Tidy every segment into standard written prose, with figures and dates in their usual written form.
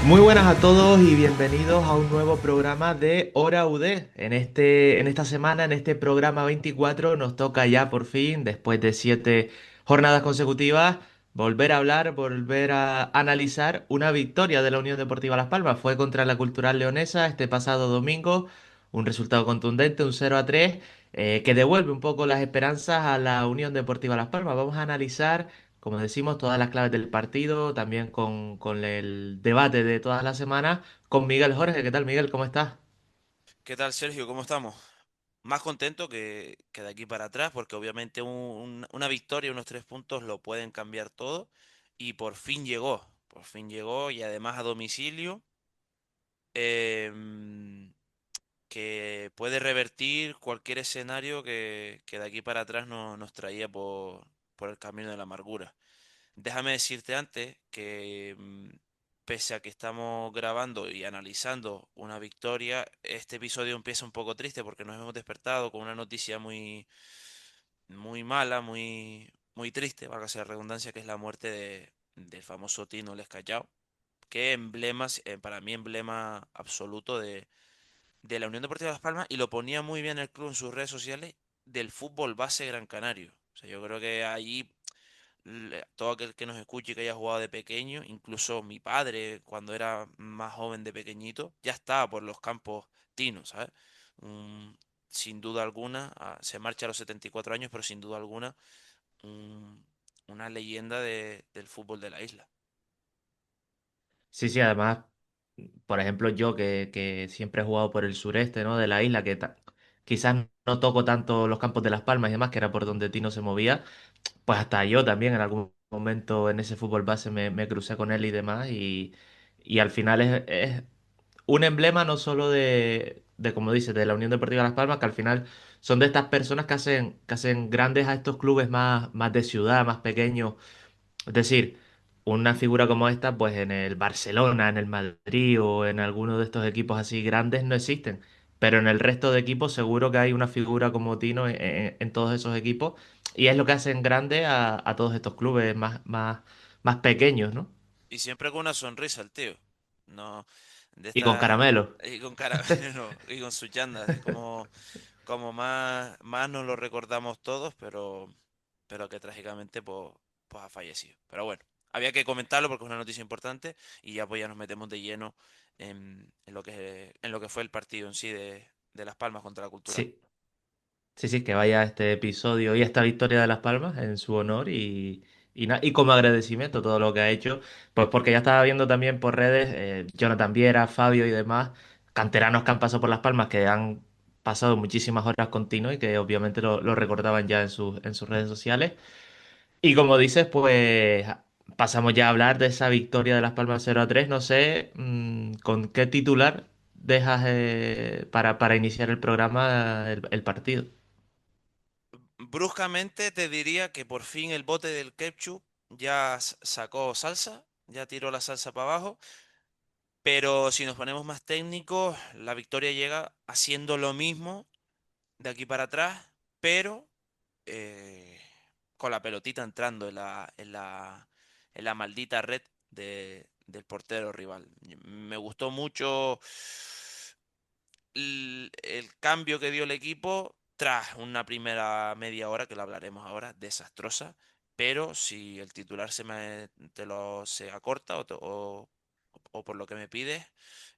Muy buenas a todos y bienvenidos a un nuevo programa de Hora UD. En esta semana, en este programa 24, nos toca ya por fin, después de 7 jornadas consecutivas, volver a hablar, volver a analizar una victoria de la Unión Deportiva Las Palmas. Fue contra la Cultural Leonesa este pasado domingo, un resultado contundente, un 0-3, que devuelve un poco las esperanzas a la Unión Deportiva Las Palmas. Vamos a analizar, como decimos, todas las claves del partido, también con el debate de todas las semanas, con Miguel Jorge. ¿Qué tal, Miguel? ¿Cómo estás? ¿Qué tal, Sergio? ¿Cómo estamos? Más contento que de aquí para atrás, porque obviamente una victoria, unos 3 puntos lo pueden cambiar todo. Y por fin llegó y además a domicilio, em, que puede revertir cualquier escenario que de aquí para atrás nos traía por el camino de la amargura. Déjame decirte antes que pese a que estamos grabando y analizando una victoria, este episodio empieza un poco triste porque nos hemos despertado con una noticia muy mala, muy triste, valga la redundancia, que es la muerte del famoso Tino Les Callao, que para mí emblema absoluto de la Unión Deportiva Las Palmas, y lo ponía muy bien el club en sus redes sociales, del fútbol base Gran Canario. O sea, yo creo que allí todo aquel que nos escuche y que haya jugado de pequeño, incluso mi padre cuando era más joven de pequeñito, ya estaba por los campos Tino, ¿sabes? Un- Sin duda alguna, se marcha a los 74 años, pero sin duda alguna, una leyenda del fútbol de la isla. Sí, sí, además, por ejemplo, yo que siempre he jugado por el sureste, ¿no? De la isla, quizás no toco tanto los campos de Las Palmas y demás, que era por donde Tino se movía, pues hasta yo también en algún momento en ese fútbol base me crucé con él y demás, y al final es un emblema no solo de, como dices, de la Unión Deportiva Las Palmas, que al final son de estas personas que hacen grandes a estos clubes más de ciudad, más pequeños. Es decir, una figura como esta, pues en el Barcelona, en el Madrid o en alguno de estos equipos así grandes no existen. Pero en el resto de equipos seguro que hay una figura como Tino en todos esos equipos. Y es lo que hacen grande a todos estos clubes más pequeños, ¿no? Y siempre con una sonrisa el tío. No, de Y con esta. caramelo. Y con caramelo, y con sus chandas. Es como más nos lo recordamos todos, pero que trágicamente pues ha fallecido. Pero bueno, había que comentarlo porque es una noticia importante y ya pues ya nos metemos de lleno en lo que fue el partido en sí de Las Palmas contra la Cultural. Sí. Sí, sí, que vaya este episodio y esta victoria de Las Palmas en su honor y como agradecimiento a todo lo que ha hecho, pues porque ya estaba viendo también por redes, Jonathan Viera, Fabio y demás, canteranos que han pasado por Las Palmas, que han pasado muchísimas horas continuas y que obviamente lo recordaban ya en sus redes sociales. Y como dices, pues pasamos ya a hablar de esa victoria de Las Palmas 0-3. No sé con qué titular dejas para iniciar el programa el partido. Bruscamente te diría que por fin el bote del ketchup ya sacó salsa, ya tiró la salsa para abajo. Pero si nos ponemos más técnicos, la victoria llega haciendo lo mismo de aquí para atrás, pero eh, con la pelotita entrando en la maldita red del portero rival. Me gustó mucho el cambio que dio el equipo tras una primera media hora, que lo hablaremos ahora, desastrosa. Pero si el titular se acorta o por lo que me pides,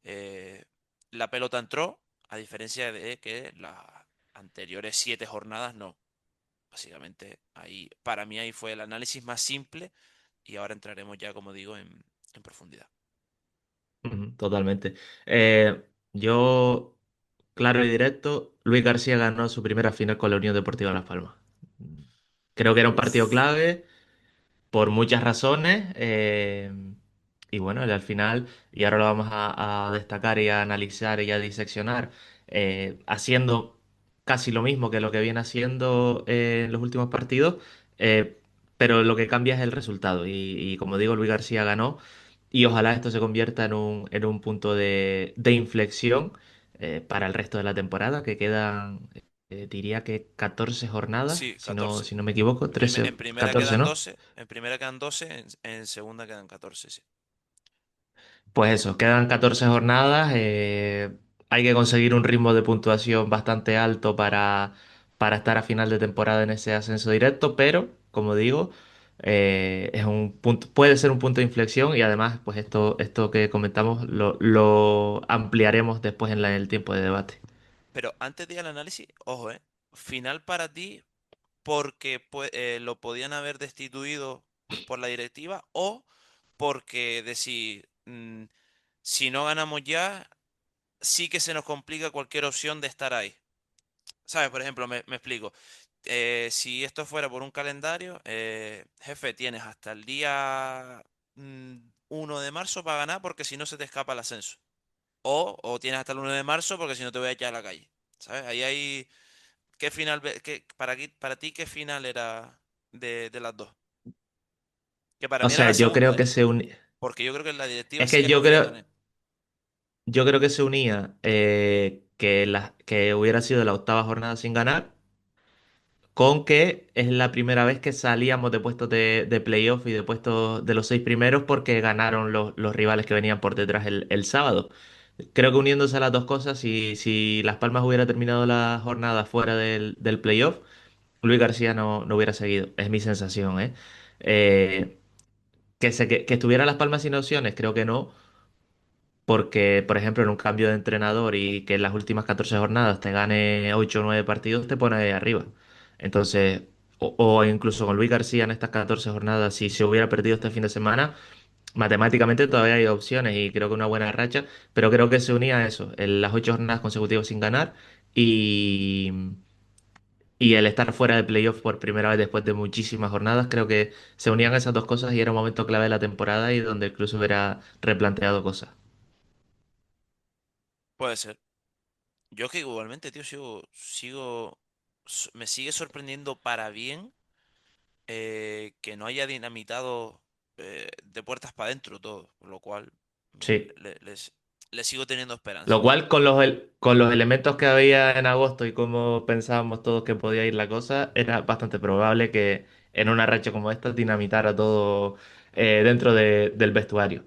eh, la pelota entró, a diferencia de que las anteriores 7 jornadas no. Básicamente, para mí ahí fue el análisis más simple y ahora entraremos ya, como digo, en profundidad. Ujú, totalmente. Yo, claro y directo, Luis García ganó su primera final con la Unión Deportiva Las Palmas. Creo que era un partido Uf. clave por muchas razones. Y bueno, y al final, y ahora lo vamos a destacar y a analizar y a diseccionar, haciendo casi lo mismo que lo que viene haciendo en los últimos partidos, eh, pero lo que cambia es el resultado. Y como digo, Luis García ganó y ojalá esto se convierta en un punto de inflexión para el resto de la temporada, que quedan, diría que 14 jornadas, Sí, si no, 14. si no me equivoco, En 13, primera 14, quedan ¿no? 12, en primera quedan 12, en segunda quedan 14, sí. Pues eso, quedan 14 jornadas. Hay que conseguir un ritmo de puntuación bastante alto para estar a final de temporada en ese ascenso directo, pero como digo, es un punto, puede ser un punto de inflexión y además, pues esto que comentamos lo ampliaremos después en el tiempo de debate. Pero antes de ir al análisis, ojo, final para ti porque lo podían haber destituido por la directiva o porque decir, si no ganamos ya, sí que se nos complica cualquier opción de estar ahí. ¿Sabes? Por ejemplo, me explico. Si esto fuera por un calendario, jefe, tienes hasta el día 1 de marzo para ganar porque si no se te escapa el ascenso. O tienes hasta el 1 de marzo porque si no te voy a echar a la calle. ¿Sabes? Ahí hay... ¿Qué final, para ti, qué final era de las dos? Que para O mí era sea, la yo creo segunda, que ¿eh? se uni- Porque yo creo que la directiva es sí que que no quería tener. yo creo que se unía que hubiera sido la octava jornada sin ganar con que es la primera vez que salíamos de puestos de playoff y de puestos de los seis primeros porque ganaron los rivales que venían por detrás el sábado. Creo que uniéndose a las dos cosas, si Las Palmas hubiera terminado la jornada fuera del playoff, Luis García no hubiera seguido. Es mi sensación, ¿eh? Eh, que estuviera Las Palmas sin opciones, creo que no. Porque, por ejemplo, en un cambio de entrenador y que en las últimas 14 jornadas te gane 8 o 9 partidos, te pone ahí arriba. Entonces, o incluso con Luis García en estas 14 jornadas, si se hubiera perdido este fin de semana, matemáticamente todavía hay opciones y creo que una buena racha, pero creo que se unía a eso, en las 8 jornadas consecutivas sin ganar y, y el estar fuera de playoff por primera vez después de muchísimas jornadas, creo que se unían esas dos cosas y era un momento clave de la temporada y donde incluso hubiera replanteado cosas. Puede ser. Yo que igualmente, tío, me sigue sorprendiendo para bien que no haya dinamitado de puertas para adentro todo, por lo cual Sí. le sigo teniendo Lo esperanzas. cual, con los elementos que había en agosto y como pensábamos todos que podía ir la cosa, era bastante probable que en una racha como esta dinamitara todo dentro del vestuario.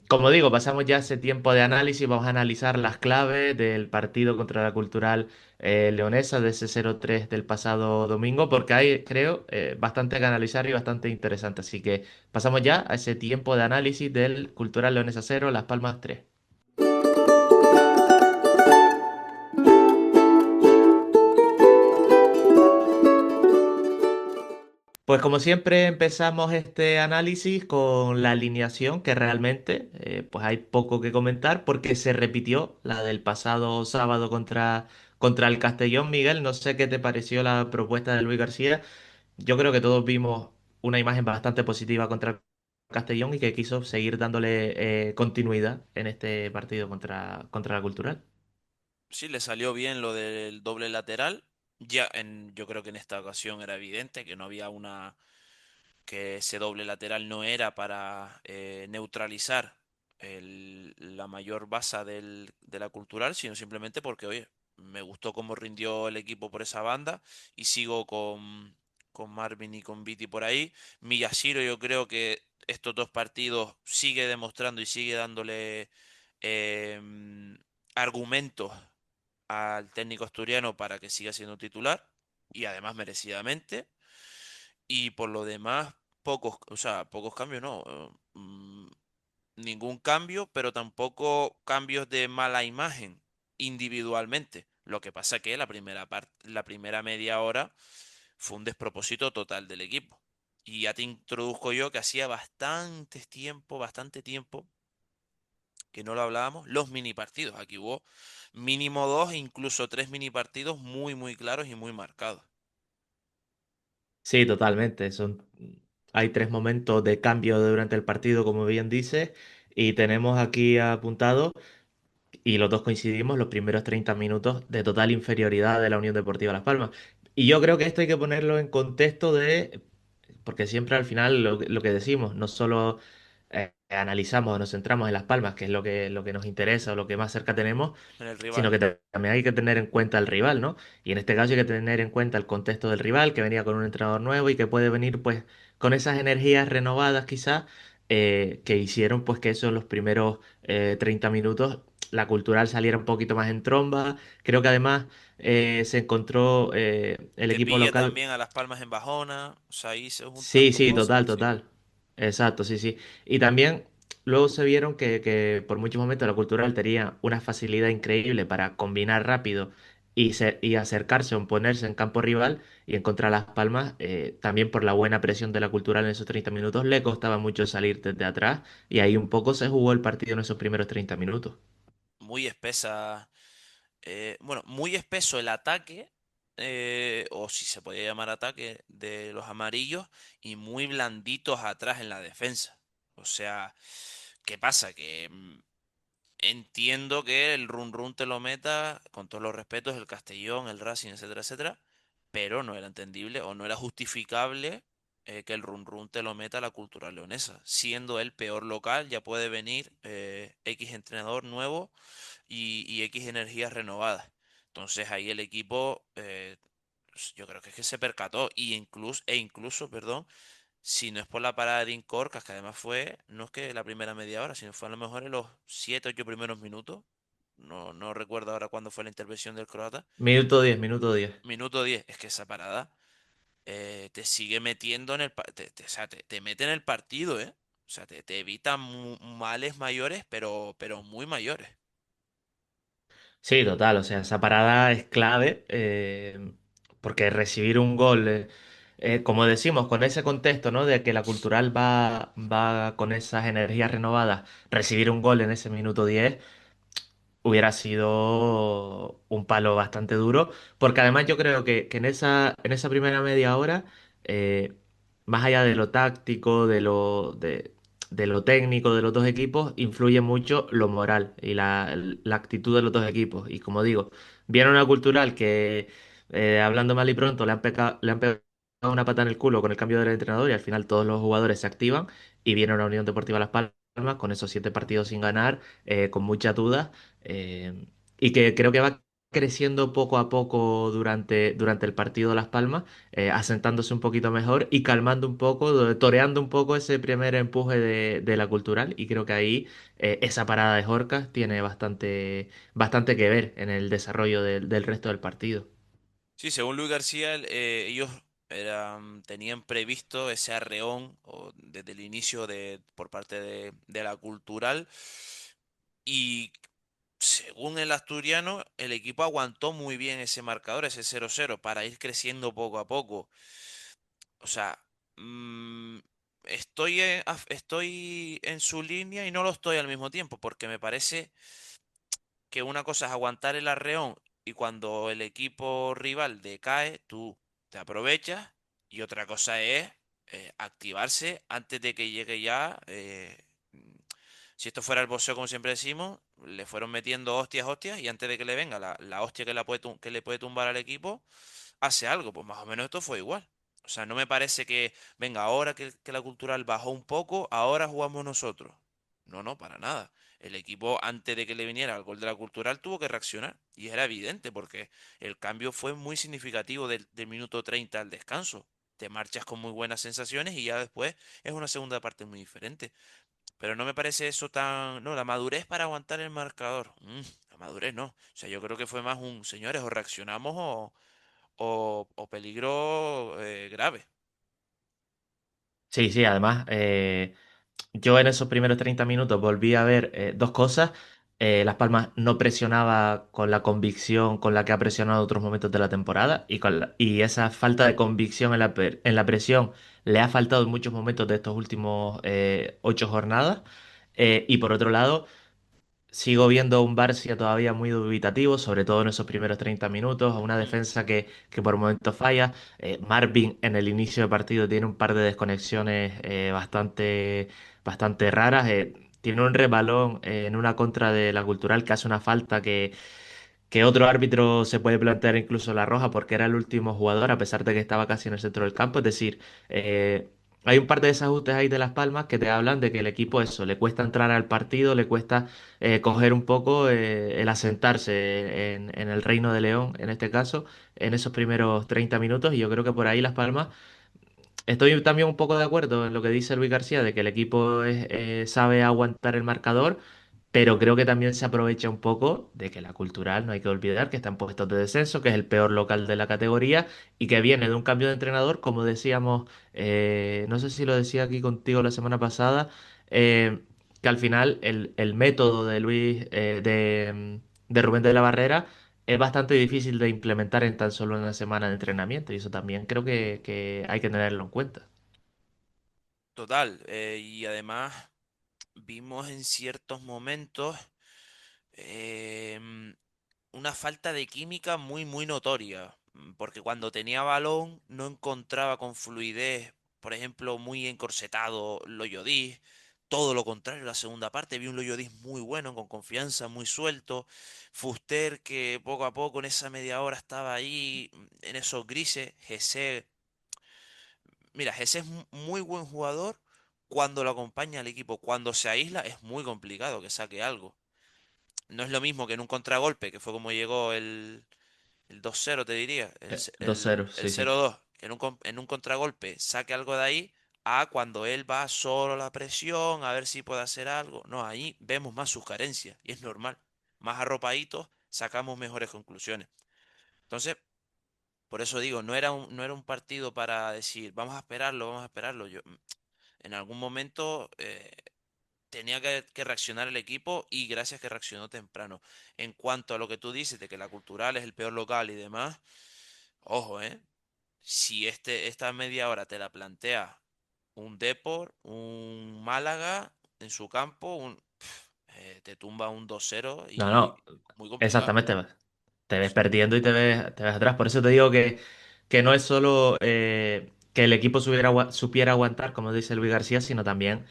Como digo, pasamos ya ese tiempo de análisis, vamos a analizar las claves del partido contra la Cultural Leonesa de ese 0-3 del pasado domingo, porque hay, creo, bastante que analizar y bastante interesante. Así que pasamos ya a ese tiempo de análisis del Cultural Leonesa 0, Las Palmas 3. Pues como siempre empezamos este análisis con la alineación que realmente pues hay poco que comentar porque se repitió la del pasado sábado contra el Castellón. Miguel, no sé qué te pareció la propuesta de Luis García. Yo creo que todos vimos una imagen bastante positiva contra el Castellón y que quiso seguir dándole continuidad en este partido contra la Cultural. Sí, le salió bien lo del doble lateral. Yo creo que en esta ocasión era evidente que no había que ese doble lateral no era para neutralizar la mayor baza de la cultural, sino simplemente porque, oye, me gustó cómo rindió el equipo por esa banda y sigo con Marvin y con Viti por ahí. Miyashiro, yo creo que estos dos partidos sigue demostrando y sigue dándole argumentos al técnico asturiano para que siga siendo titular y además merecidamente. Y por lo demás, pocos cambios, no. Ningún cambio, pero tampoco cambios de mala imagen individualmente. Lo que pasa que la primera media hora fue un despropósito total del equipo. Y ya te introduzco yo que hacía bastante tiempo que no lo hablábamos, los mini partidos. Aquí hubo mínimo dos e incluso tres mini partidos muy claros y muy marcados. Sí, totalmente. Hay tres momentos de cambio durante el partido, como bien dices, y tenemos aquí apuntado, y los dos coincidimos, los primeros 30 minutos de total inferioridad de la Unión Deportiva Las Palmas. Y yo creo que esto hay que ponerlo en contexto porque siempre al final lo que decimos, no solo analizamos o nos centramos en Las Palmas, que es lo que nos interesa o lo que más cerca tenemos, En el sino rival. que también hay que tener en cuenta el rival, ¿no? Y en este caso hay que tener en cuenta el contexto del rival, que venía con un entrenador nuevo y que puede venir pues con esas energías renovadas quizás que hicieron pues que eso en los primeros 30 minutos la Cultural saliera un poquito más en tromba. Creo que además se encontró el Te equipo pilla local. también a Las Palmas en bajona, o sea, ahí se juntan Sí, dos sí, cosas, total, sí. total. Exacto, sí, sí. Y también luego se vieron que por muchos momentos la Cultural tenía una facilidad increíble para combinar rápido y acercarse o ponerse en campo rival y en contra de Las Palmas, también por la buena presión de la Cultural en esos 30 minutos, le costaba mucho salir desde atrás y ahí un poco se jugó el partido en esos primeros 30 minutos. Muy espesa, bueno, muy espeso el ataque, o si se podía llamar ataque, de los amarillos, y muy blanditos atrás en la defensa. O sea, ¿qué pasa? Que entiendo que el run run te lo meta, con todos los respetos, el Castellón, el Racing, etcétera, etcétera, pero no era entendible o no era justificable que el run run te lo meta la Cultural Leonesa. Siendo el peor local, ya puede venir X entrenador nuevo y X energías renovadas. Entonces ahí el equipo, yo creo que es que se percató e incluso, perdón, si no es por la parada de Incorcas, que además fue, no es que la primera media hora, sino fue a lo mejor en los 7 8 primeros minutos. No recuerdo ahora cuándo fue la intervención del croata. Minuto 10, minuto 10. Minuto 10 es que esa parada te sigue metiendo en o sea, te mete en el partido, ¿eh? O sea, te evita males mayores, pero muy mayores. Sí, total, o sea, esa parada es clave porque recibir un gol, como decimos, con ese contexto, ¿no? De que la Cultural va con esas energías renovadas, recibir un gol en ese minuto 10 hubiera sido un palo bastante duro, porque además yo creo que en esa primera media hora, eh, más allá de lo táctico, de lo técnico de los dos equipos, influye mucho lo moral y la actitud de los dos equipos. Y como digo, vieron una Cultural que, hablando mal y pronto, le han pegado una pata en el culo con el cambio del entrenador y al final todos los jugadores se activan y viene una Unión Deportiva Las Palmas con esos 7 partidos sin ganar, con muchas dudas y que creo que va creciendo poco a poco durante el partido de Las Palmas, asentándose un poquito mejor y calmando un poco, toreando un poco ese primer empuje de la Cultural. Y creo que ahí esa parada de Jorcas tiene bastante que ver en el desarrollo del resto del partido. Sí, según Luis García, ellos tenían previsto ese arreón desde el inicio por parte de la Cultural y según el asturiano, el equipo aguantó muy bien ese marcador, ese 0-0, para ir creciendo poco a poco. O sea, mm, estoy en su línea y no lo estoy al mismo tiempo, porque me parece que una cosa es aguantar el arreón y cuando el equipo rival decae, tú te aprovechas y otra cosa es activarse antes de que llegue ya. Si esto fuera el boxeo, como siempre decimos, le fueron metiendo hostias, hostias y antes de que le venga la hostia que le puede tumbar al equipo, hace algo. Pues más o menos esto fue igual. O sea, no me parece que, venga, ahora que la cultural bajó un poco, ahora jugamos nosotros. No, no, para nada. El equipo, antes de que le viniera el gol de la cultural, tuvo que reaccionar. Y era evidente, porque el cambio fue muy significativo del minuto 30 al descanso. Te marchas con muy buenas sensaciones y ya después es una segunda parte muy diferente. Pero no me parece eso tan... No, la madurez para aguantar el marcador. La madurez no. O sea, yo creo que fue más un, señores, o reaccionamos o peligro grave. Sí, sí, además, yo en esos primeros 30 minutos volví a ver dos cosas. Las Palmas no presionaba con la convicción con la que ha presionado en otros momentos de la temporada y esa falta de convicción en la presión le ha faltado en muchos momentos de estos últimos 8 jornadas. Y por otro lado, sigo viendo a un Barcia todavía muy dubitativo, sobre todo en esos primeros 30 minutos, a una Mm. defensa que por momentos falla. Marvin en el inicio del partido tiene un par de desconexiones bastante raras. Tiene un rebalón en una contra de la Cultural que hace una falta que otro árbitro se puede plantear incluso la roja porque era el último jugador a pesar de que estaba casi en el centro del campo. Es decir, hay un par de desajustes ahí de Las Palmas que te hablan de que el equipo eso, le cuesta entrar al partido, le cuesta coger un poco el asentarse en el Reino de León, en este caso, en esos primeros 30 minutos y yo creo que por ahí Las Palmas estoy también un poco de acuerdo en lo que dice Luis García, de que el equipo sabe aguantar el marcador, pero creo que también se aprovecha un poco de que la Cultural, no hay que olvidar, que está en puestos de descenso, que es el peor local de la categoría y que viene de un cambio de entrenador, como decíamos, no sé si lo decía aquí contigo la semana pasada, eh, que al final el método de de Rubén de la Barrera es bastante difícil de implementar en tan solo una semana de entrenamiento y eso también creo que hay que tenerlo en cuenta. Total, y además vimos en ciertos momentos em, una falta de química muy, muy notoria, porque cuando tenía balón no encontraba con fluidez, por ejemplo, muy encorsetado Loyodis, todo lo contrario, la segunda parte vi un Loyodis muy bueno, con confianza, muy suelto, Fuster que poco a poco en esa media hora estaba ahí, en esos grises, Gese, mira, Gese es muy buen jugador cuando lo acompaña al equipo, cuando se aísla es muy complicado que saque algo. No es lo mismo que en un contragolpe, que fue como llegó el 2-0 te diría, 2-0, el sí, sí. 0-2, que en un contragolpe saque algo de ahí, a cuando él va solo a la presión, a ver si puede hacer algo. No, ahí vemos más sus carencias, y es normal. Más arropaditos, sacamos mejores conclusiones. Entonces, por eso digo, no era un partido para decir, vamos a esperarlo, vamos a esperarlo. Yo, en algún momento tenía que reaccionar el equipo y gracias que reaccionó temprano. En cuanto a lo que tú dices de que la Cultural es el peor local y demás, ojo, ¿eh? Si esta media hora te la plantea un Depor, un Málaga en su campo, te tumba un 2-0 No, y no, muy complicado. exactamente. Te ves perdiendo y te ves atrás. Por eso te digo que no es solo que el equipo supiera aguantar, como dice Luis García, sino también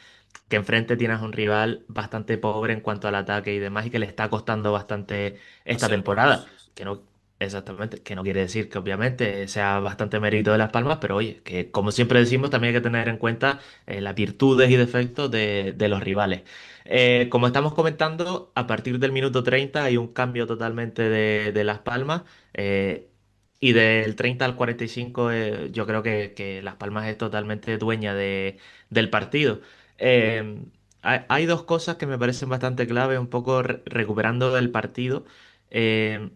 que enfrente tienes a un rival bastante pobre en cuanto al ataque y demás y que le está costando bastante esta Hacer goles, temporada. sí, sí. Que no, exactamente, que no quiere decir que obviamente sea bastante mérito de Las Palmas, pero oye, que como siempre decimos, también hay que tener en cuenta las virtudes y defectos de los rivales. Como estamos comentando, a partir del minuto 30 hay un cambio totalmente de Las Palmas. eh, y del 30 al 45 yo creo que Las Palmas es totalmente dueña del partido. Eh, hay dos cosas que me parecen bastante clave, un poco recuperando el partido. Eh,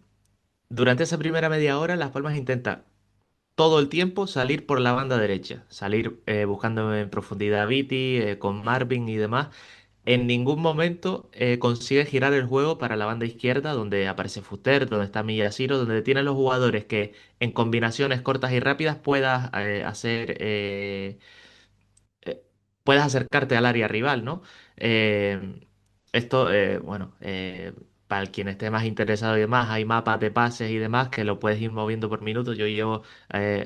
durante esa primera media hora, Las Palmas intenta todo el tiempo salir por la banda derecha, salir buscando en profundidad a Viti, con Mm. Marvin y demás. En ningún momento consigue girar el juego para la banda izquierda, donde aparece Fuster, donde está Miyashiro, donde tienen los jugadores que en combinaciones cortas y rápidas eh, puedas acercarte al área rival, ¿no? Eh, bueno, para el quien esté más interesado y demás, hay mapas de pases y demás que lo puedes ir moviendo por minutos. Yo llevo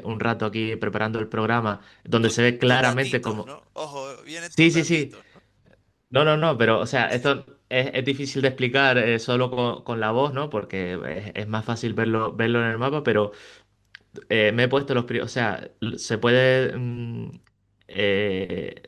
un rato aquí preparando el programa donde se ve Tus claramente datitos, como... ¿no? Ojo, vienen Sí, tus sí, sí. datitos, ¿no? No, no, no, pero o sea, esto es difícil de explicar solo con la voz, ¿no? Porque es más fácil verlo en el mapa, pero me he puesto o sea, se puede eh,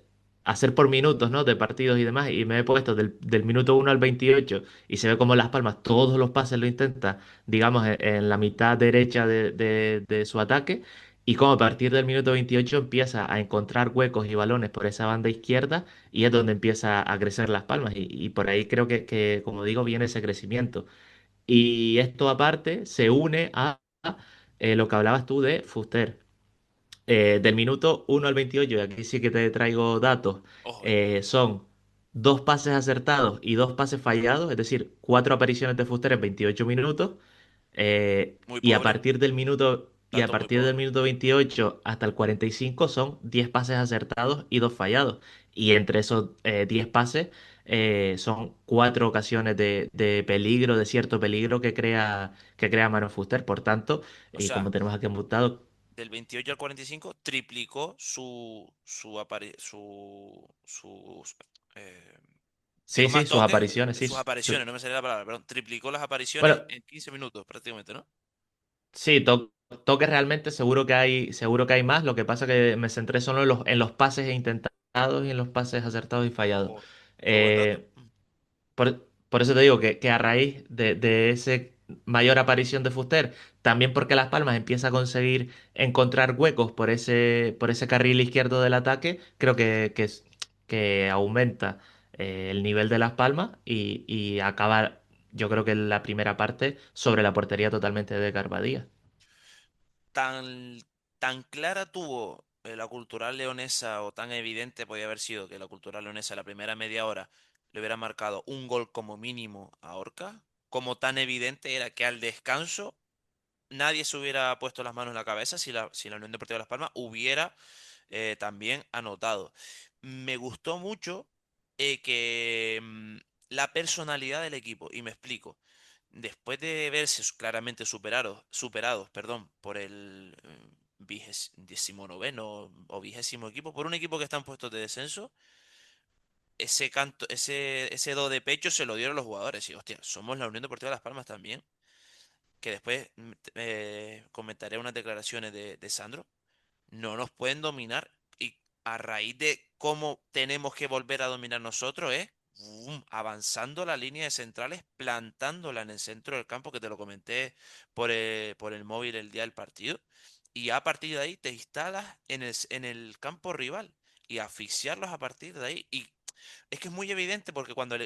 hacer por minutos, ¿no? De partidos y demás, y me he puesto del minuto 1 al 28 y se ve como Las Palmas todos los pases lo intenta, digamos, en la mitad derecha de su ataque, y como a partir del minuto 28 empieza a encontrar huecos y balones por esa banda izquierda, y es donde empieza a crecer Las Palmas, y por ahí creo como digo, viene ese crecimiento. Y esto aparte se une a lo que hablabas tú de Fuster. Del minuto 1 al 28, y aquí sí que te traigo datos, Ojo, son dos pases acertados y dos pases fallados, es decir, cuatro apariciones de Fuster en 28 minutos. muy Y a pobre, partir del dato muy pobre. 28 hasta el 45 son 10 pases acertados y dos fallados. Y entre esos 10 pases son cuatro ocasiones de peligro, de cierto peligro que crea Manu Fuster. Por tanto, O y sea, como tenemos aquí apuntado, del 28 al 45 triplicó sus, eh, digo sí, más sí, sus toques, apariciones, sí. sus apariciones, no me salía la palabra, perdón, triplicó las apariciones Bueno, en 15 minutos prácticamente, ¿no? sí, toques realmente seguro que hay más. Lo que pasa que me centré solo en los pases intentados y en los pases acertados y fallados. Ojo, qué buen dato. Eh, por eso te digo que a raíz de ese. mayor aparición de Fuster, también porque Las Palmas empieza a conseguir encontrar huecos por ese carril izquierdo del ataque, creo que aumenta el nivel de Las Palmas y acaba, yo creo que en la primera parte, sobre la portería totalmente de Garbadía. Tan, tan clara tuvo la cultural leonesa o tan evidente podía haber sido que la cultural leonesa la primera media hora le hubiera marcado un gol como mínimo a Orca, como tan evidente era que al descanso nadie se hubiera puesto las manos en la cabeza si la Unión Deportiva Las Palmas hubiera también anotado. Me gustó mucho la personalidad del equipo, y me explico. Después de verse claramente superados, perdón, por el 19º o 20º equipo, por un equipo que está en puestos de descenso, ese do de pecho se lo dieron los jugadores. Y hostia, somos la Unión Deportiva Las Palmas también, que después comentaré unas declaraciones de Sandro. No nos pueden dominar, y a raíz de cómo tenemos que volver a dominar nosotros es avanzando la línea de centrales, plantándola en el centro del campo, que te lo comenté por el móvil el día del partido, y a partir de ahí te instalas en el campo rival y asfixiarlos a partir de ahí. Y es que es muy evidente porque cuando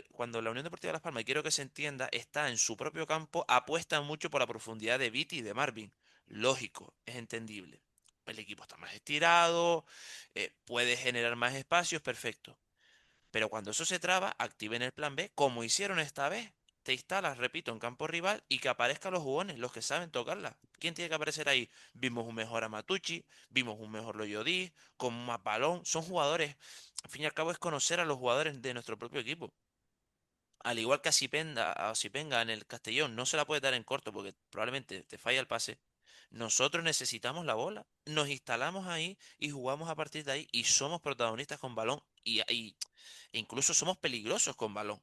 la Unión Deportiva Las Palmas, y quiero que se entienda, está en su propio campo, apuesta mucho por la profundidad de Viti y de Marvin. Lógico, es entendible. El equipo está más estirado, puede generar más espacios, perfecto. Pero cuando eso se traba, activen el plan B, como hicieron esta vez. Te instalas, repito, en campo rival y que aparezcan los jugones, los que saben tocarla. ¿Quién tiene que aparecer ahí? Vimos un mejor Amatucci, vimos un mejor Loyodí, con más balón. Son jugadores, al fin y al cabo es conocer a los jugadores de nuestro propio equipo. Al igual que a Sipenga en el Castellón, no se la puede dar en corto porque probablemente te falla el pase. Nosotros necesitamos la bola, nos instalamos ahí y jugamos a partir de ahí y somos protagonistas con balón e incluso somos peligrosos con balón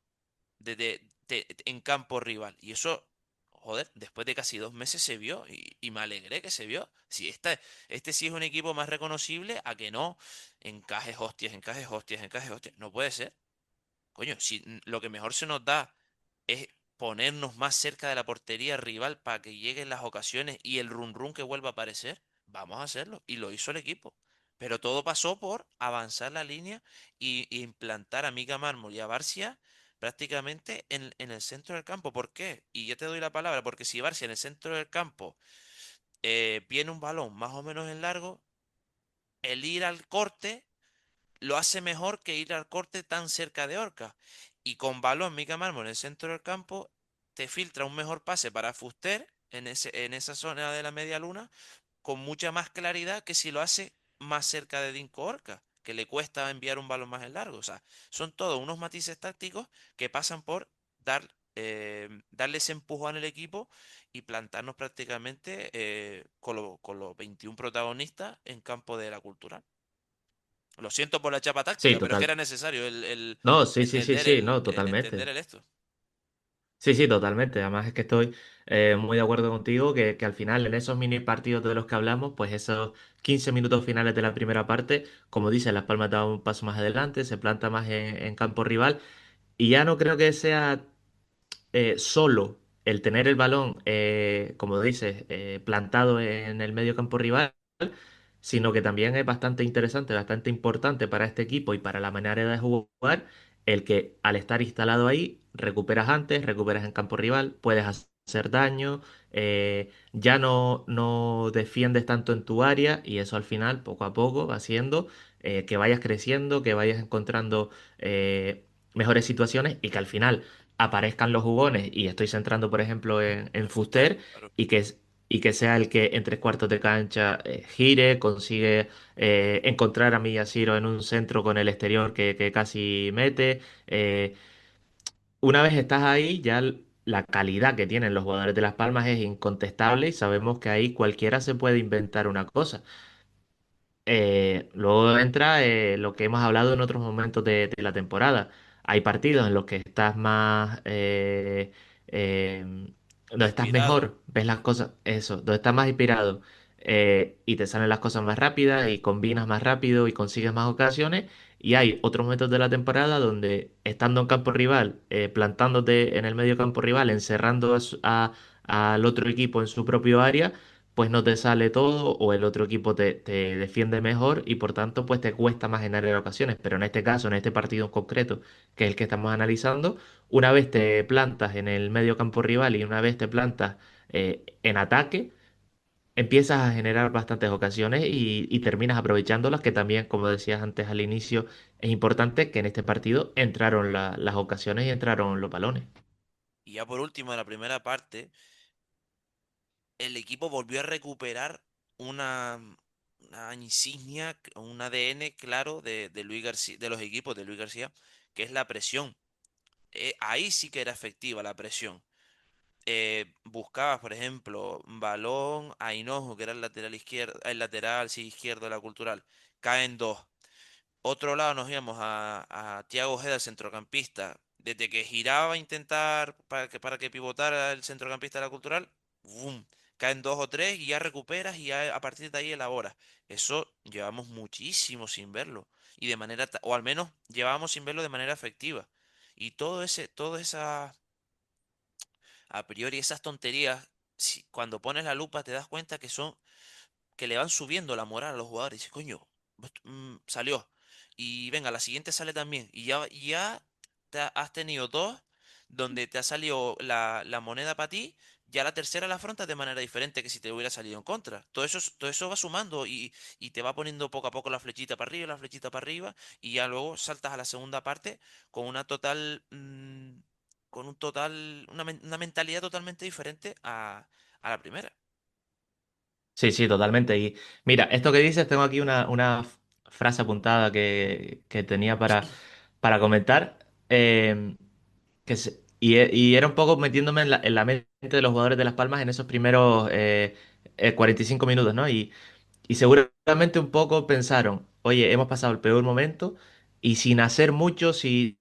en campo rival. Y eso, joder, después de casi 2 meses se vio y me alegré que se vio. Si este sí es un equipo más reconocible a que no, encajes hostias, encajes hostias, encajes hostias. No puede ser. Coño, si lo que mejor se nos da es ponernos más cerca de la portería rival para que lleguen las ocasiones y el run run que vuelva a aparecer, vamos a hacerlo. Y lo hizo el equipo. Pero todo pasó por avanzar la línea y implantar a Miga Mármol y a Barcia prácticamente en el centro del campo. ¿Por qué? Y yo te doy la palabra, porque si Barcia en el centro del campo viene un balón más o menos en largo, el ir al corte lo hace mejor que ir al corte tan cerca de Orca. Y con balón, Mica Mármol en el centro del campo, te filtra un mejor pase para Fuster en esa zona de la media luna, con mucha más claridad que si lo hace más cerca de Dinko Orca, que le cuesta enviar un balón más en largo. O sea, son todos unos matices tácticos que pasan por darle ese empujón al equipo y plantarnos prácticamente con los 21 protagonistas en campo de la cultural. Lo siento por la chapa Sí, táctica, pero es que era total. necesario No, sí, sí, sí, sí, no, entender totalmente. el esto. Sí, sí, totalmente. Además es que estoy muy de acuerdo contigo que al final en esos mini partidos de los que hablamos, pues esos 15 minutos finales de la primera parte, como dice, Las Palmas da un paso más adelante, se planta más en campo rival y ya no creo que sea solo el tener el balón, como dices, plantado en el medio campo rival, sino que también es bastante interesante, bastante importante para este equipo y para la manera de jugar, el que al estar instalado ahí, recuperas antes, recuperas en campo rival, puedes hacer daño, ya no defiendes tanto en tu área y eso al final, poco a poco, va haciendo que vayas creciendo, que vayas encontrando mejores situaciones y que al final aparezcan los jugones y estoy centrando, por ejemplo, en En Fuster, Fuster claro. y y que sea el que en 3 cuartos de cancha gire, consigue encontrar a Miyashiro en un centro con el exterior que casi mete. Una vez estás ahí, ya la calidad que tienen los jugadores de Las Palmas es incontestable y sabemos que ahí cualquiera se puede inventar una cosa. Luego entra lo que hemos hablado en otros momentos de la temporada. Hay partidos en los que estás más, eh, donde estás Inspirado. mejor, ves las cosas, eso, donde estás más inspirado y te salen las cosas más rápidas y combinas más rápido y consigues más ocasiones. Y hay otros momentos de la temporada donde, estando en campo rival, plantándote en el medio campo rival, encerrando al otro equipo en su propio área, pues no te sale todo o el otro equipo te defiende mejor y por tanto pues te cuesta más generar ocasiones. Pero en este caso, en este partido en concreto, que es el que estamos analizando, una vez te plantas en el medio campo rival y una vez te plantas en ataque, empiezas a generar bastantes ocasiones y terminas aprovechándolas, que también, como decías antes al inicio, es importante que en este partido entraron las ocasiones y entraron los balones. Y ya por último, en la primera parte, el equipo volvió a recuperar una, una insignia, un ADN claro de Luis García, de los equipos de Luis García, que es la presión. Ahí sí que era efectiva la presión. Buscabas, por ejemplo, balón a Hinojo, que era el lateral izquierdo, el lateral sí, izquierdo de la Cultural, caen dos. Otro lado nos íbamos a Thiago Ojeda, el centrocampista. Desde que giraba a intentar para que pivotara el centrocampista de la Cultural, ¡bum! Caen dos o tres y ya recuperas y ya a partir de ahí elaboras. Eso llevamos muchísimo sin verlo. Y de manera, o al menos llevábamos sin verlo de manera efectiva. Y todo esa, a priori, esas tonterías, cuando pones la lupa te das cuenta que son que le van subiendo la moral a los jugadores. Dices, coño, salió. Y venga, la siguiente sale también. Y ya has tenido dos donde te ha salido la moneda para ti. Ya la tercera la afrontas de manera diferente que si te hubiera salido en contra. Todo eso va sumando y te va poniendo poco a poco la flechita para arriba, la flechita para arriba. Y ya luego saltas a la segunda parte con una total. Con un total. Una mentalidad totalmente diferente a la primera. Sí, sí, totalmente. Y mira, esto que dices, tengo aquí una frase apuntada que tenía para comentar. Y era un poco metiéndome en la mente de los jugadores de Las Palmas en esos primeros 45 minutos, ¿no? Y seguramente un poco pensaron, oye, hemos pasado el peor momento y sin hacer mucho, sin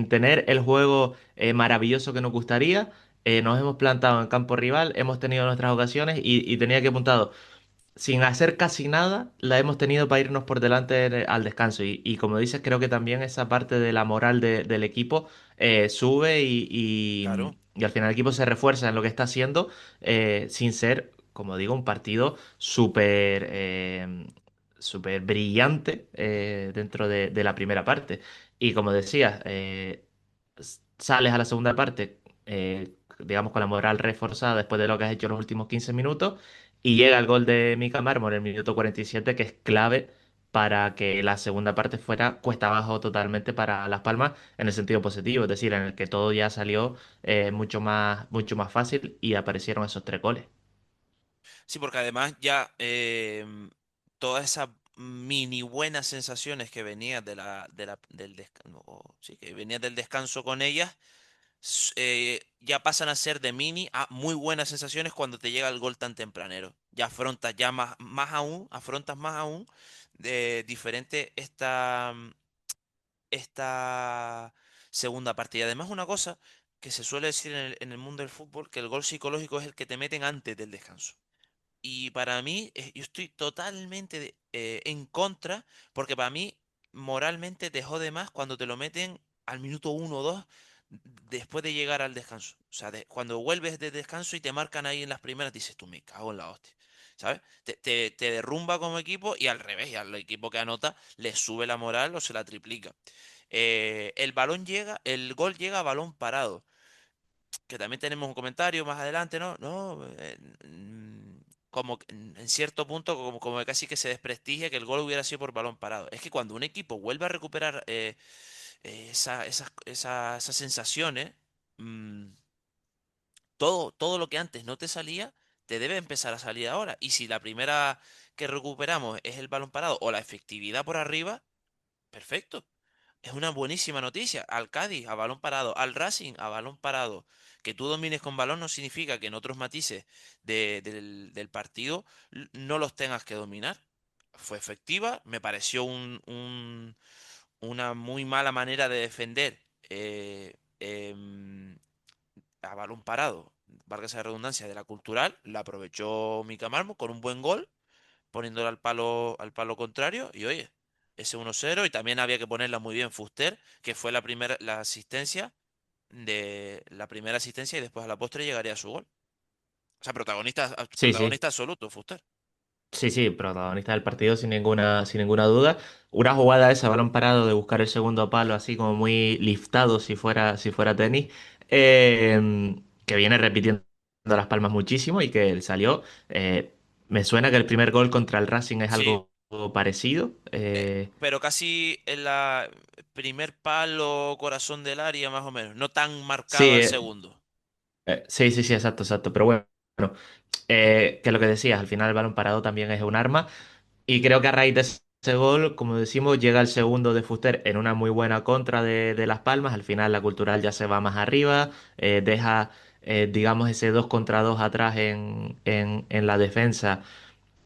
tener el juego maravilloso que nos gustaría, nos hemos plantado en campo rival, hemos tenido nuestras ocasiones y tenía que apuntado sin hacer casi nada, la hemos tenido para irnos por delante al descanso. Y como dices, creo que también esa parte de la moral del equipo sube Claro. y al final el equipo se refuerza en lo que está haciendo, sin ser, como digo, un partido súper brillante dentro de la primera parte. Y como decías, sales a la segunda parte, digamos, con la moral reforzada después de lo que has hecho en los últimos 15 minutos. Y llega el gol de Mika Mármol en el minuto 47, que es clave para que la segunda parte fuera cuesta abajo totalmente para Las Palmas en el sentido positivo, es decir, en el que todo ya salió mucho más fácil y aparecieron esos tres goles. Sí, porque además ya todas esas mini buenas sensaciones que venías del descanso, sí, que venías del descanso con ellas, ya pasan a ser de mini a muy buenas sensaciones cuando te llega el gol tan tempranero. Ya afrontas ya más aún, afrontas más aún de diferente esta segunda partida. Además, una cosa que se suele decir en el mundo del fútbol, que el gol psicológico es el que te meten antes del descanso. Y para mí, yo estoy totalmente en contra, porque para mí, moralmente te jode más cuando te lo meten al minuto uno o dos después de llegar al descanso. O sea, cuando vuelves de descanso y te marcan ahí en las primeras, dices tú, me cago en la hostia. ¿Sabes? Te derrumba como equipo y al revés, y al equipo que anota le sube la moral o se la triplica. El gol llega a balón parado que también tenemos un comentario más adelante, ¿no? No, como que en cierto punto, como que casi que se desprestigia que el gol hubiera sido por balón parado. Es que cuando un equipo vuelve a recuperar esas sensaciones, mm, todo lo que antes no te salía, te debe empezar a salir ahora. Y si la primera que recuperamos es el balón parado o la efectividad por arriba, perfecto. Es una buenísima noticia. Al Cádiz, a balón parado. Al Racing, a balón parado. Que tú domines con balón no significa que en otros matices del partido no los tengas que dominar. Fue efectiva, me pareció una muy mala manera de defender a balón parado, valga esa redundancia, de la Cultural. La aprovechó Mica Marmo con un buen gol, poniéndolo al palo contrario. Y oye. ese 1-0 y también había que ponerla muy bien Fuster, que fue la primera asistencia y después a la postre llegaría su gol. O sea, Sí, sí. protagonista absoluto, Fuster. Sí, sí, protagonista del partido sin ninguna duda. Una jugada esa, balón parado, de buscar el segundo palo así como muy liftado si fuera tenis, que viene repitiendo Las Palmas muchísimo y que él salió. Me suena que el primer gol contra el Racing es Sí, algo parecido. pero casi en la primer palo, corazón del área, más o menos. No tan marcado Sí, al segundo. sí, sí, sí, exacto, exacto. Pero bueno, que lo que decías, al final el balón parado también es un arma. Y creo que a raíz de ese gol, como decimos, llega el segundo de Fuster en una muy buena contra de Las Palmas. Al final la Cultural ya se va más arriba, deja, digamos, ese 2 contra 2 atrás en la defensa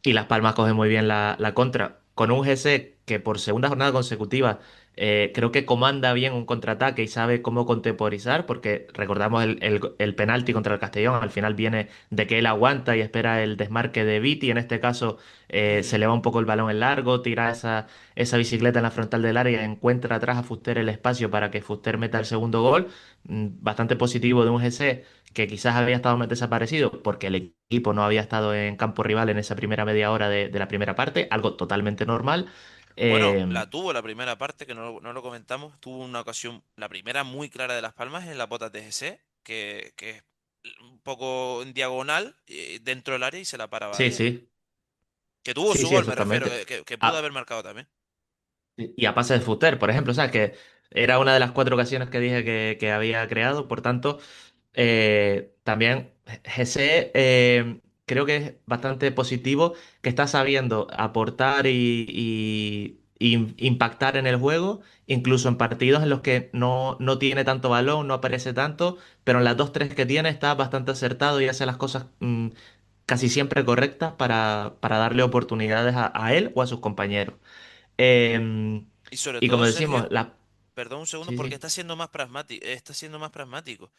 y Las Palmas coge muy bien la contra. Con un GC que por segunda jornada consecutiva creo que comanda bien un contraataque y sabe cómo contemporizar, porque recordamos el penalti contra el Castellón, al final viene de que él aguanta y espera el desmarque de Viti. En este caso se Ujú. le va un poco el balón en largo, tira esa bicicleta en la frontal del área, encuentra atrás a Fuster el espacio para que Fuster meta el segundo gol. Bastante positivo de un GC que quizás había estado más desaparecido porque el equipo no había estado en campo rival en esa primera media hora de la primera parte, algo totalmente normal. Bueno, Eh, la tuvo la primera parte, que no lo comentamos. Tuvo una ocasión, la primera muy clara de Las Palmas en la bota TGC, que es un poco en diagonal dentro del área y se la para sí, Badía. sí, Que tuvo sí, su sí, gol, me refiero, exactamente. que pudo Ah, haber marcado también. y a pase de Fuster, por ejemplo, o sea, que era una de las cuatro ocasiones que dije que había creado, por tanto, también GC creo que es bastante positivo, que está sabiendo aportar y impactar en el juego, incluso en partidos en los que no tiene tanto balón, no aparece tanto, pero en las dos, tres que tiene está bastante acertado y hace las cosas casi siempre correctas para darle oportunidades a él o a sus compañeros. Em, Y sobre y como todo, decimos, Sergio, perdón un segundo, Sí, porque sí. está siendo más pragmático, está siendo más pragmático.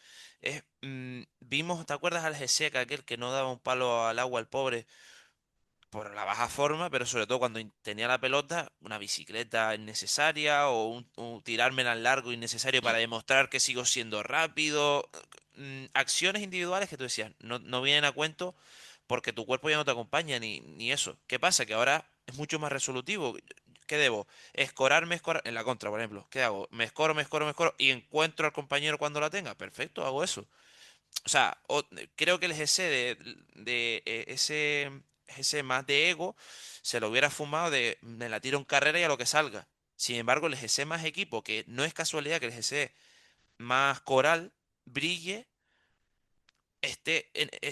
Vimos, ¿te acuerdas al Geseca, aquel que no daba un palo al agua al pobre por la baja forma, pero sobre todo cuando tenía la pelota, una bicicleta innecesaria o un tirarme al largo innecesario para demostrar que sigo siendo rápido? Acciones individuales que tú decías, no vienen a cuento porque tu cuerpo ya no te acompaña ni eso. ¿Qué pasa? Que ahora es mucho más resolutivo. ¿Qué debo? Escorarme, escorar. En la contra, por ejemplo. ¿Qué hago? Me escoro y encuentro al compañero cuando la tenga. Perfecto, hago eso. O sea, creo que el GC ese más de ego se lo hubiera fumado de me la tiro en carrera y a lo que salga. Sin embargo, el GC más equipo, que no es casualidad que el GC más coral brille,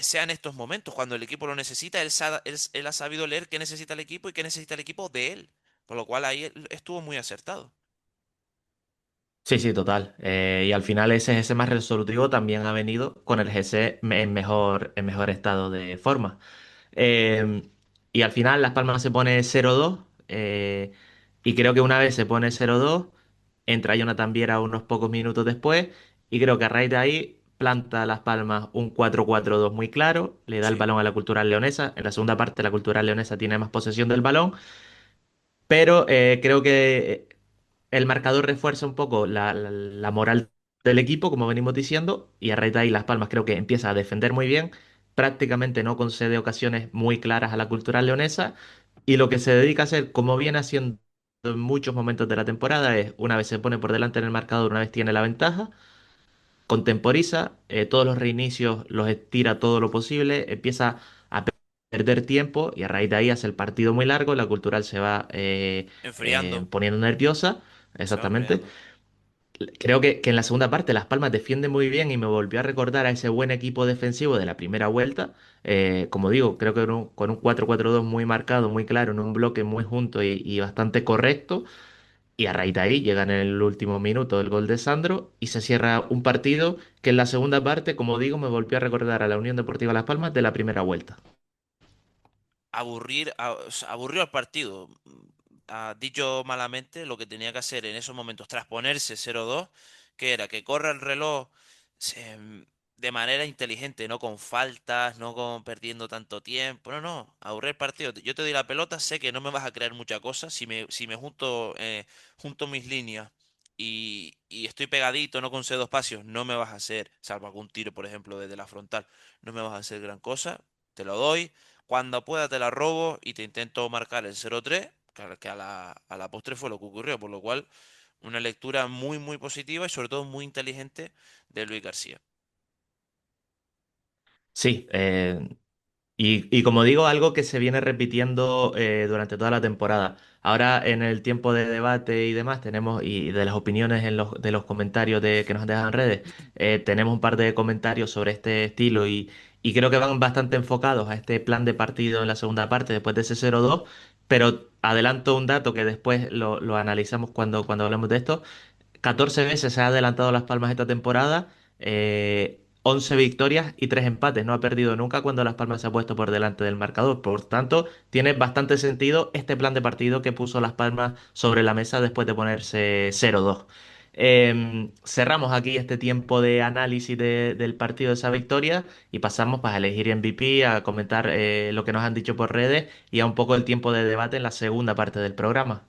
sea en estos momentos, cuando el equipo lo necesita, él ha sabido leer qué necesita el equipo y qué necesita el equipo de él. Por lo cual ahí él estuvo muy acertado. Sí, sí, total. Y al final ese GC más resolutivo también ha venido con el GC en mejor estado de forma. Eh, y al final Las Palmas se pone 0-2 y creo que una vez se pone 0-2 entra Jonathan Viera unos pocos minutos después y creo que a raíz de ahí planta Las Palmas un 4-4-2 muy claro, le da el Sí, balón a la Cultural Leonesa. En la segunda parte la Cultural Leonesa tiene más posesión del balón, pero creo que el marcador refuerza un poco la moral del equipo, como venimos diciendo, y a raíz de ahí Las Palmas creo que empieza a defender muy bien, prácticamente no concede ocasiones muy claras a la Cultural Leonesa, y lo que se dedica a hacer, como viene haciendo en muchos momentos de la temporada, es una vez se pone por delante en el marcador, una vez tiene la ventaja, contemporiza, todos los reinicios los estira todo lo posible, empieza a perder tiempo y a raíz de ahí hace el partido muy largo, la Cultural se va enfriando, poniendo nerviosa, se va exactamente. enfriando. Creo que en la segunda parte Las Palmas defiende muy bien y me volvió a recordar a ese buen equipo defensivo de la primera vuelta. Como digo, creo que con un 4-4-2 muy marcado, muy claro, en un bloque muy junto y bastante correcto. Y a raíz de ahí llega en el último minuto el gol de Sandro y se cierra un partido que en la segunda parte, como digo, me volvió a recordar a la Unión Deportiva Las Palmas de la primera vuelta. O sea, aburrió al partido. Dicho malamente, lo que tenía que hacer en esos momentos, tras ponerse 0-2, que era que corra el reloj, se- de manera inteligente, no con faltas, no con perdiendo tanto tiempo. No, no, aburrir el partido. Yo te doy la pelota, sé que no me vas a crear mucha cosa. Si me junto mis líneas y estoy pegadito, no concedo espacios, no me vas a hacer, salvo algún tiro, por ejemplo, desde la frontal, no me vas a hacer gran cosa. Te lo doy. Cuando pueda te la robo y te intento marcar el 0-3, que a la postre fue lo que ocurrió, por lo cual una lectura muy, muy positiva y sobre todo muy inteligente de Luis García. Sí, y como digo, algo que se viene repitiendo durante toda la temporada. Ahora en el tiempo de debate y demás tenemos, y de las opiniones de los comentarios que nos dejan en redes, tenemos un par de comentarios sobre este estilo y creo que van bastante enfocados a este plan de partido en la segunda parte después de ese 0-2, pero adelanto un dato que después lo analizamos cuando hablemos de esto. 14 veces se ha adelantado Las Palmas esta temporada, 11 victorias y 3 empates. No ha perdido nunca cuando Las Palmas se ha puesto por delante del marcador. Por tanto, tiene bastante sentido este plan de partido que puso Las Palmas sobre la mesa después de ponerse 0-2. Cerramos aquí este tiempo de análisis del partido de esa victoria y pasamos pues, a elegir MVP, a comentar lo que nos han dicho por redes y a un poco el tiempo de debate en la segunda parte del programa.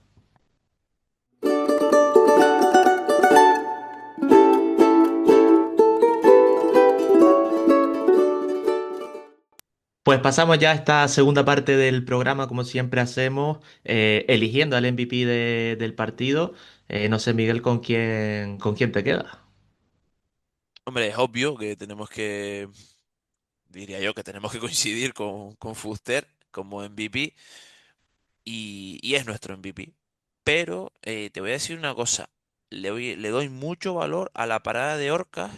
Pues pasamos ya a esta segunda parte del programa, como siempre hacemos, eligiendo al MVP del partido. No sé, Miguel, ¿con quién te queda? Hombre, es obvio que diría yo, que tenemos que coincidir con Fuster como MVP y es nuestro MVP. Pero te voy a decir una cosa, le doy mucho valor a la parada de Orcas,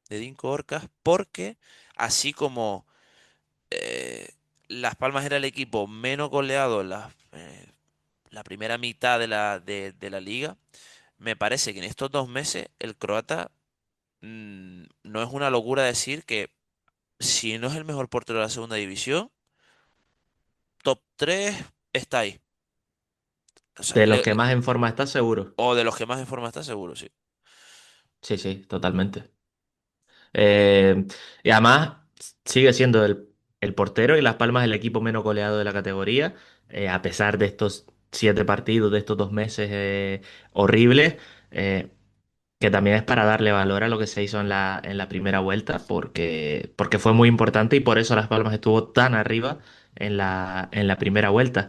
de Dinko Orcas, porque así como eh, Las Palmas era el equipo menos goleado en la primera mitad de la liga, me parece que en estos 2 meses el croata no es una locura decir que si no es el mejor portero de la segunda división, top 3 está ahí. O sea, De los que más en forma estás, seguro. o de los que más en forma está, seguro, sí. Sí, sí, totalmente. Y además sigue siendo el portero y Las Palmas el equipo menos goleado de la categoría, a pesar de estos 7 partidos, de estos 2 meses horribles. eh, que también es para darle valor a lo que se hizo en la primera vuelta, porque fue muy importante y por eso Las Palmas estuvo tan arriba en la primera vuelta.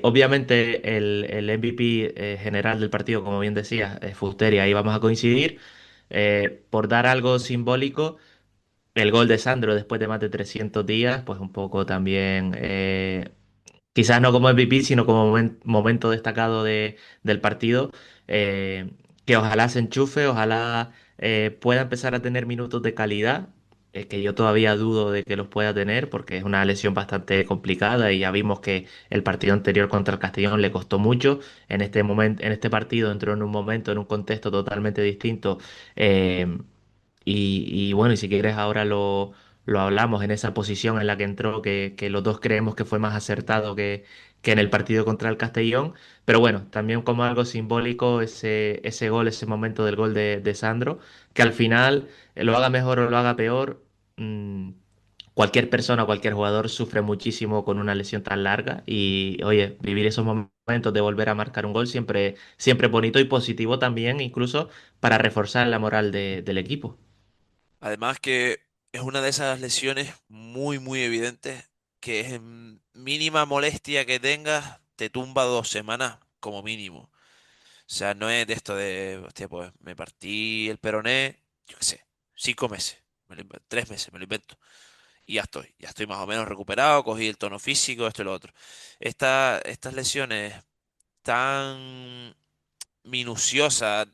Obviamente el MVP general del partido, como bien decías, fue Fuster, y ahí vamos a coincidir. Por dar algo simbólico, el gol de Sandro después de más de 300 días, pues un poco también, quizás no como MVP, sino como momento destacado del partido, que ojalá se enchufe, ojalá pueda empezar a tener minutos de calidad, que yo todavía dudo de que los pueda tener porque es una lesión bastante complicada y ya vimos que el partido anterior contra el Castellón le costó mucho. En este momento, en este partido entró en un momento, en un contexto totalmente distinto. eh, y bueno, y si quieres ahora lo hablamos en esa posición en la que entró, que los dos creemos que fue más acertado que en el partido contra el Castellón. Pero bueno, también como algo simbólico ese gol, ese momento del gol de Sandro, que al final, lo haga mejor o lo haga peor, mm, cualquier persona, cualquier jugador sufre muchísimo con una lesión tan larga. Y oye, vivir esos momentos de volver a marcar un gol siempre, siempre bonito y positivo también, incluso para reforzar la moral del equipo. Además que es una de esas lesiones muy, muy evidentes que es en mínima molestia que tengas, te tumba 2 semanas como mínimo. O sea, no es de esto de, hostia, pues me partí el peroné, yo qué sé, 5 meses, 3 meses, me lo invento. Y ya estoy más o menos recuperado, cogí el tono físico, esto y lo otro. Estas lesiones tan minuciosas,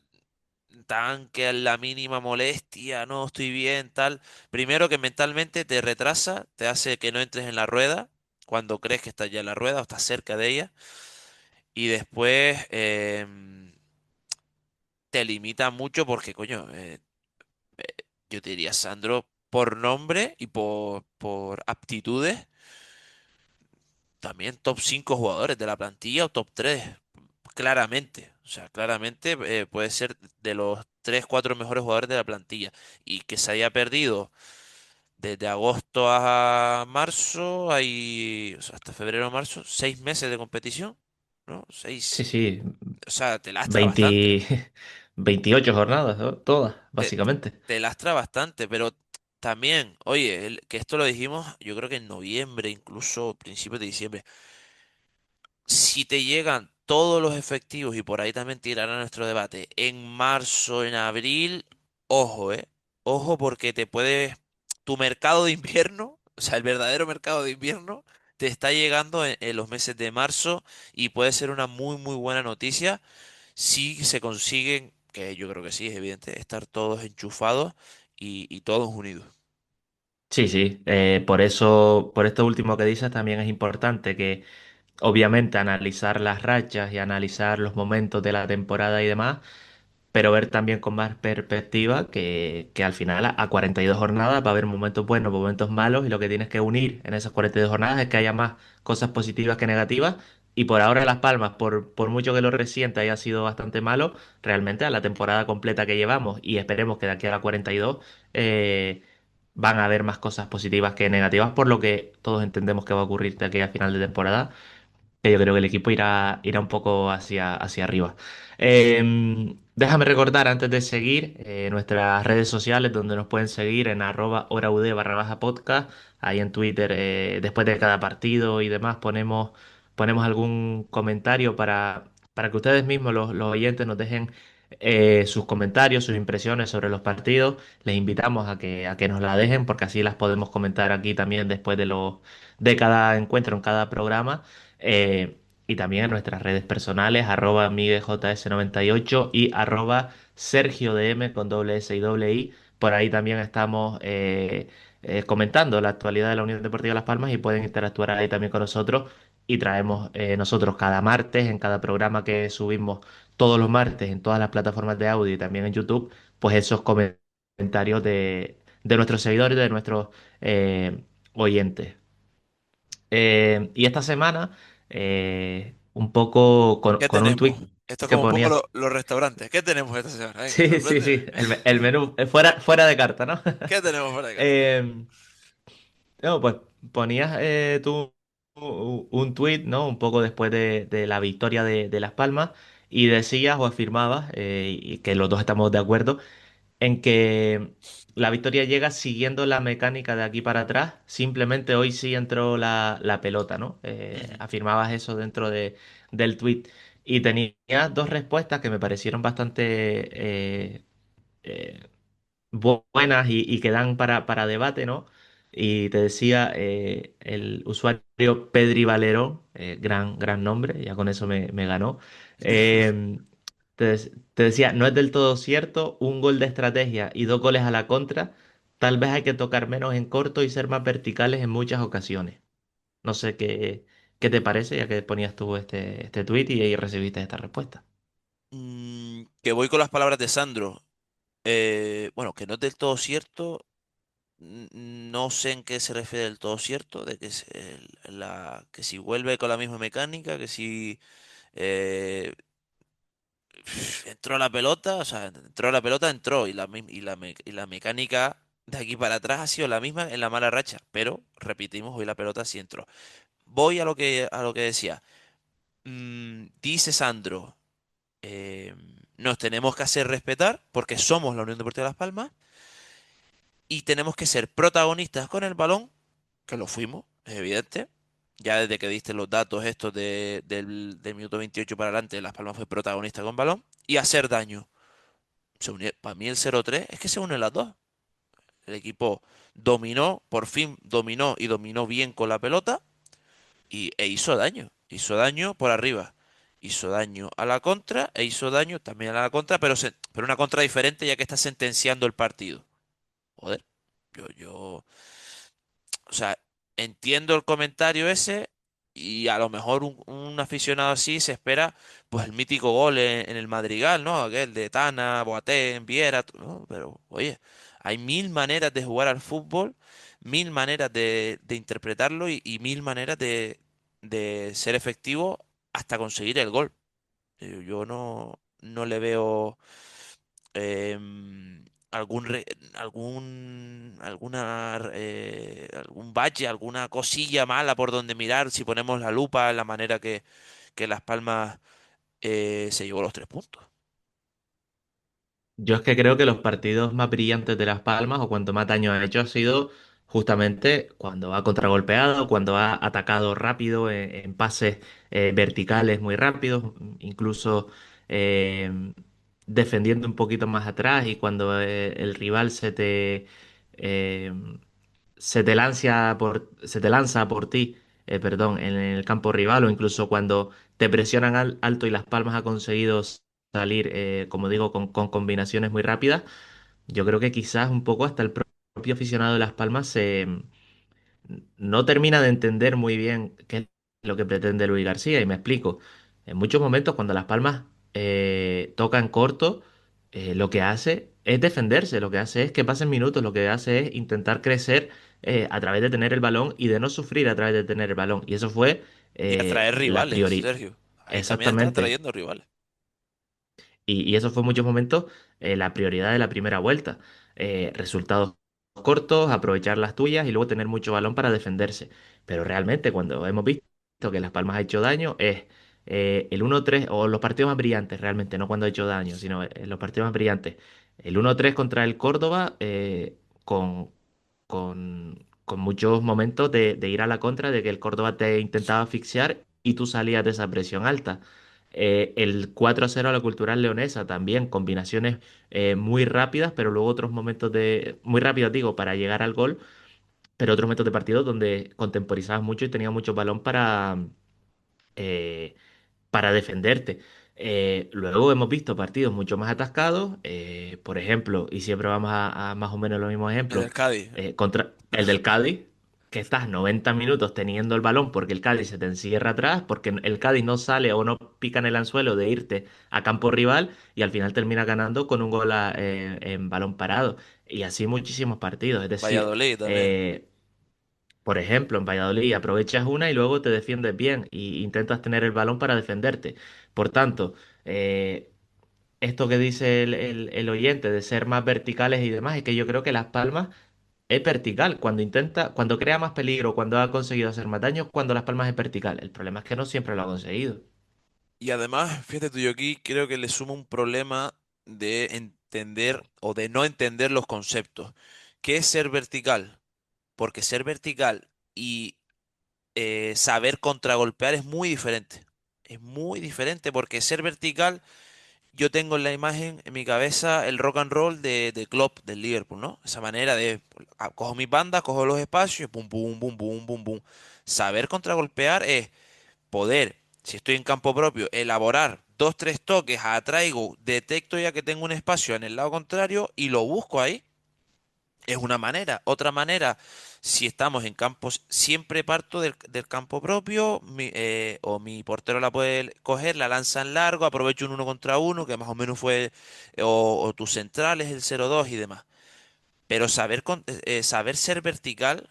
tan que a la mínima molestia, no estoy bien, tal. Primero que mentalmente te retrasa, te hace que no entres en la rueda cuando crees que estás ya en la rueda o estás cerca de ella. Y después te limita mucho porque, coño, eh, yo te diría, Sandro, por nombre y por aptitudes, también top 5 jugadores de la plantilla o top 3 claramente. O sea, claramente puede ser de los 3 4 mejores jugadores de la plantilla. Y que se haya perdido desde agosto a marzo, hay, o sea, hasta febrero marzo, 6 meses de competición, ¿no? Sí, 6, sí, o sea, te lastra bastante. 20, 28 jornadas, ¿no? Todas, Te, básicamente. te lastra bastante, pero también, oye, que esto lo dijimos, yo creo que en noviembre, incluso principios de diciembre. Si te llegan todos los efectivos, y por ahí también tirará nuestro debate, en marzo, en abril, ojo, ojo porque te puede, tu mercado de invierno, o sea, el verdadero mercado de invierno, te está llegando en los meses de marzo y puede ser una muy, muy buena noticia si se consiguen, que yo creo que sí, es evidente, estar todos enchufados y todos unidos. Sí, sí, por eso, por esto último que dices, también es importante que obviamente analizar las rachas y analizar los momentos de la temporada y demás, pero ver también con más perspectiva que al final a 42 jornadas va a haber momentos buenos, momentos malos, y lo que tienes que unir en esas 42 jornadas es que haya más cosas positivas que negativas. Y por ahora Las Palmas, por mucho que lo reciente haya sido bastante malo, realmente a la temporada completa que llevamos, y esperemos que de aquí a la 42 van a haber más cosas positivas que negativas, por lo que todos entendemos que va a ocurrir de aquí a final de temporada, que yo creo que el equipo irá un poco hacia arriba. Déjame recordar antes de seguir nuestras redes sociales donde nos pueden seguir en @horaud_podcast. Ahí en Twitter, después de cada partido y demás, ponemos algún comentario para que ustedes mismos, los oyentes, nos dejen sus comentarios, sus impresiones sobre los partidos. Les invitamos a que nos la dejen porque así las podemos comentar aquí también después de cada encuentro, en cada programa. Y también en nuestras redes personales, @MiguelJS98 y @SergioDM con doble S y doble I. Por ahí también estamos comentando la actualidad de la Unión Deportiva Las Palmas, y pueden interactuar ahí también con nosotros. Y traemos nosotros cada martes, en cada programa que subimos todos los martes en todas las plataformas de audio y también en YouTube, pues esos comentarios de nuestros seguidores, de nuestros oyentes. Y esta semana, un poco ¿Qué con un tenemos? tweet Esto es que como un poco ponías. los restaurantes. ¿Qué tenemos esta semana? Venga, Sí, sí, sorpréndeme. sí, el menú fuera de carta, ¿no? ¿Qué tenemos por acá? Eh, no, pues ponías tú un tweet, ¿no? Un poco después de la victoria de Las Palmas, y decías o afirmabas, y que los dos estamos de acuerdo, en que la victoria llega siguiendo la mecánica de aquí para atrás. Simplemente hoy sí entró la pelota, ¿no? Ujú. Afirmabas eso dentro del tweet. Y tenía dos respuestas que me parecieron bastante eh, buenas y que dan para debate, ¿no? Y te decía el usuario Pedri Valero, gran nombre, ya con eso me ganó. Eh, te decía, no es del todo cierto, un gol de estrategia y dos goles a la contra, tal vez hay que tocar menos en corto y ser más verticales en muchas ocasiones. No sé qué te parece, ya que ponías tú este tweet y ahí recibiste esta respuesta. Que voy con las palabras de Sandro. Bueno, que no es del todo cierto. No sé en qué se refiere del todo cierto, de que, que si vuelve con la misma mecánica, que si eh, entró la pelota, o sea, entró la pelota, entró, y la mecánica de aquí para atrás ha sido la misma en la mala racha, pero repetimos, hoy la pelota sí entró. Voy a lo que decía. Dice Sandro, eh, nos tenemos que hacer respetar porque somos la Unión Deportiva Las Palmas y tenemos que ser protagonistas con el balón, que lo fuimos, es evidente. Ya desde que diste los datos estos del minuto 28 para adelante, Las Palmas fue protagonista con balón y hacer daño. Para mí el 0-3 es que se unen las dos. El equipo dominó, por fin dominó y dominó bien con la pelota e hizo daño. Hizo daño por arriba. Hizo daño a la contra e hizo daño también a la contra, pero una contra diferente ya que está sentenciando el partido. Joder, yo, o sea, entiendo el comentario ese y a lo mejor un aficionado así se espera pues el mítico gol en el Madrigal, ¿no? Aquel de Tana, Boateng, Viera, ¿no? Pero oye, hay mil maneras de jugar al fútbol, mil maneras de interpretarlo y mil maneras de ser efectivo hasta conseguir el gol. Yo no le veo algún bache, alguna cosilla mala por donde mirar si ponemos la lupa en la manera que Las Palmas se llevó los 3 puntos. Yo es que creo que los partidos más brillantes de Las Palmas o cuanto más daño ha hecho ha sido justamente cuando ha contragolpeado, cuando ha atacado rápido en pases verticales muy rápidos, incluso eh, defendiendo un poquito más atrás y cuando el rival eh, se te lanza por ti, perdón, en el campo rival o incluso cuando te presionan alto y Las Palmas ha conseguido salir, como digo, con combinaciones muy rápidas. Yo creo que quizás un poco hasta el propio aficionado de Las Palmas no termina de entender muy bien qué es lo que pretende Luis García. Y me explico. En muchos momentos, cuando Las Palmas toca en corto, lo que hace es defenderse, lo que hace es que pasen minutos, lo que hace es intentar crecer a través de tener el balón y de no sufrir a través de tener el balón. Y eso fue Y atraer la rivales, prioridad. Sergio. Ahí también está Exactamente. atrayendo rivales. Y eso fue en muchos momentos la prioridad de la primera vuelta. Resultados cortos, aprovechar las tuyas y luego tener mucho balón para defenderse. Pero realmente cuando hemos visto que Las Palmas ha hecho daño es el 1-3 o los partidos más brillantes realmente, no cuando ha hecho daño, sino los partidos más brillantes. El 1-3 contra el Córdoba con, con muchos momentos de ir a la contra, de que el Córdoba te intentaba asfixiar y tú salías de esa presión alta. El 4-0 a la Cultural Leonesa también, combinaciones muy rápidas, pero luego otros momentos muy rápidos digo, para llegar al gol, pero otros momentos de partido donde contemporizabas mucho y tenías mucho balón eh, para defenderte. Luego hemos visto partidos mucho más atascados, por ejemplo, y siempre vamos a más o menos los mismos El ejemplos, del Cádiz. contra el del Cádiz, que estás 90 minutos teniendo el balón porque el Cádiz se te encierra atrás, porque el Cádiz no sale o no pica en el anzuelo de irte a campo rival y al final termina ganando con un gol en balón parado. Y así muchísimos partidos. Es decir, Valladolid también. eh, por ejemplo, en Valladolid aprovechas una y luego te defiendes bien y intentas tener el balón para defenderte. Por tanto, eh, esto que dice el oyente de ser más verticales y demás, es que yo creo que Las Palmas es vertical. Cuando crea más peligro, cuando ha conseguido hacer más daño, cuando Las Palmas es vertical. El problema es que no siempre lo ha conseguido. Y además, fíjate tú, yo aquí creo que le suma un problema de entender o de no entender los conceptos. ¿Qué es ser vertical? Porque ser vertical y saber contragolpear es muy diferente. Es muy diferente porque ser vertical, yo tengo en la imagen, en mi cabeza, el rock and roll de Klopp, del Liverpool, ¿no? Esa manera de, cojo mis bandas, cojo los espacios, pum, pum, pum, pum, pum, pum. Saber contragolpear es poder, si estoy en campo propio, elaborar dos, tres toques, atraigo, detecto ya que tengo un espacio en el lado contrario y lo busco ahí. Es una manera. Otra manera, si estamos en campos, siempre parto del campo propio, o mi portero la puede coger, la lanza en largo, aprovecho un uno contra uno, que más o menos fue, o tu central es el 0-2 y demás. Pero saber ser vertical,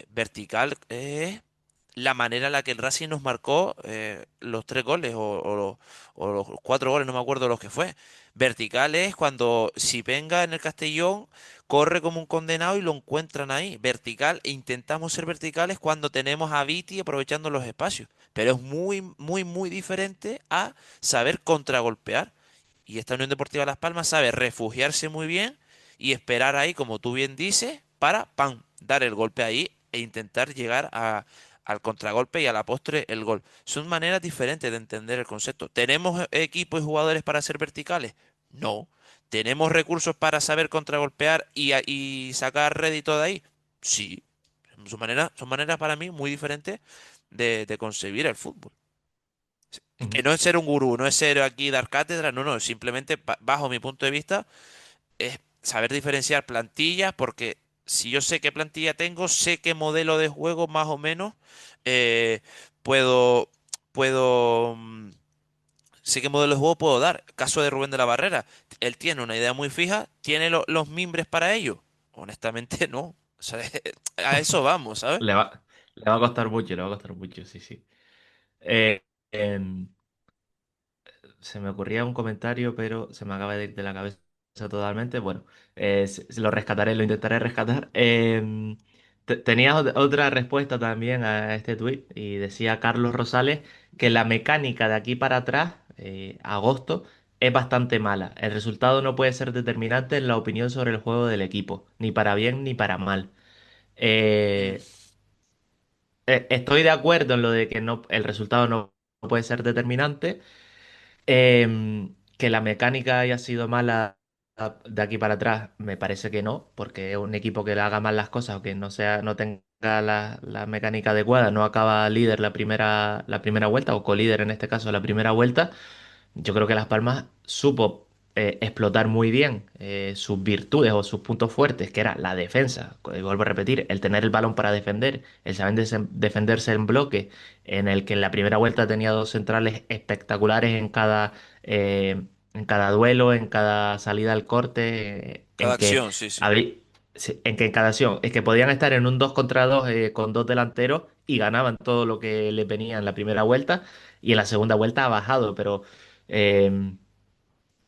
vertical es la manera en la que el Racing nos marcó los 3 goles o los 4 goles, no me acuerdo los que fue. Vertical es cuando si venga en el Castellón, corre como un condenado y lo encuentran ahí. Vertical, e intentamos ser verticales cuando tenemos a Viti aprovechando los espacios. Pero es muy, muy, muy diferente a saber contragolpear. Y esta Unión Deportiva Las Palmas sabe refugiarse muy bien y esperar ahí, como tú bien dices, para ¡pam! Dar el golpe ahí e intentar llegar al contragolpe y a la postre el gol. Son maneras diferentes de entender el concepto. ¿Tenemos equipos y jugadores para ser verticales? No. ¿Tenemos recursos para saber contragolpear y sacar rédito de ahí? Sí. Son maneras para mí muy diferentes de concebir el fútbol. Que Ujú. no es ser un gurú, no es ser aquí dar cátedra, no, no, simplemente bajo mi punto de vista es saber diferenciar plantillas, porque si yo sé qué plantilla tengo, sé qué modelo de juego más o menos eh, puedo, puedo, sé qué modelo de juego puedo dar. Caso de Rubén de la Barrera, él tiene una idea muy fija, tiene los mimbres para ello. Honestamente, no. O sea, a eso vamos, ¿sabes? Le va, le va a costar mucho, le va a costar mucho, sí, sí. Eh, em, se me ocurría un comentario, pero se me acaba de ir de la cabeza totalmente. Bueno, lo rescataré, lo intentaré rescatar. Tenías otra respuesta también a este tuit y decía Carlos Rosales que la mecánica de aquí para atrás, agosto, es bastante mala. El resultado no puede ser determinante en la opinión sobre el juego del equipo, ni para bien ni para mal. Mm, Eh, Estoy de acuerdo en lo de que no, el resultado no puede ser determinante. Que la mecánica haya sido mala de aquí para atrás, me parece que no, porque es un equipo que le haga mal las cosas o que no tenga la mecánica adecuada, no acaba líder la primera vuelta, o colíder en este caso la primera vuelta. Yo creo que Las Palmas supo explotar muy bien sus virtudes o sus puntos fuertes, que era la defensa. Vuelvo a repetir, el tener el balón para defender, el saber defenderse en bloque, en el que en la primera vuelta tenía dos centrales espectaculares en cada duelo, en cada salida al corte, cada acción, sí, sí. sí, en que en cada acción, es que podían estar en un 2 contra 2 con dos delanteros y ganaban todo lo que les venía en la primera vuelta y en la segunda vuelta ha bajado, pero eh,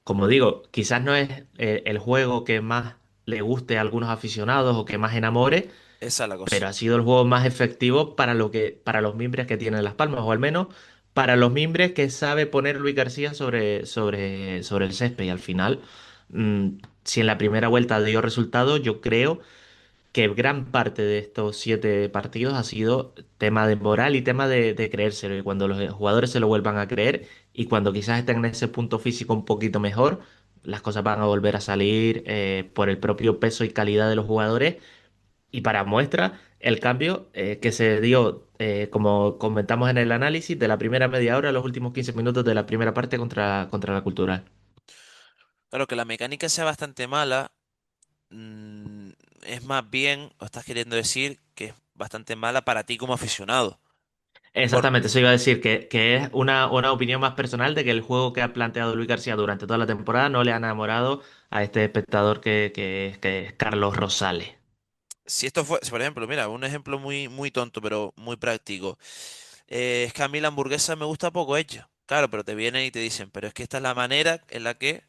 como digo, quizás no es el juego que más le guste a algunos aficionados o que más enamore, Esa es la cosa. pero ha sido el juego más efectivo para los mimbres que tienen Las Palmas, o al menos para los mimbres que sabe poner Luis García sobre el césped. Y al final, mm, si en la primera vuelta dio resultado, yo creo que gran parte de estos 7 partidos ha sido tema de moral y tema de creérselo. Y cuando los jugadores se lo vuelvan a creer y cuando quizás estén en ese punto físico un poquito mejor, las cosas van a volver a salir por el propio peso y calidad de los jugadores. Y para muestra, el cambio que se dio, como comentamos en el análisis, de la primera media hora a los últimos 15 minutos de la primera parte contra la Cultural. Claro que la mecánica sea bastante mala, mm, es más bien, o estás queriendo decir que es bastante mala para ti como aficionado. Por, Exactamente, eso iba a decir, que es una opinión más personal de que el juego que ha planteado Luis García durante toda la temporada no le ha enamorado a este espectador que es Carlos Rosales. si esto fue, si por ejemplo, mira, un ejemplo muy, muy tonto, pero muy práctico. Es que a mí la hamburguesa me gusta poco hecha. Claro, pero te vienen y te dicen, pero es que esta es la manera en la que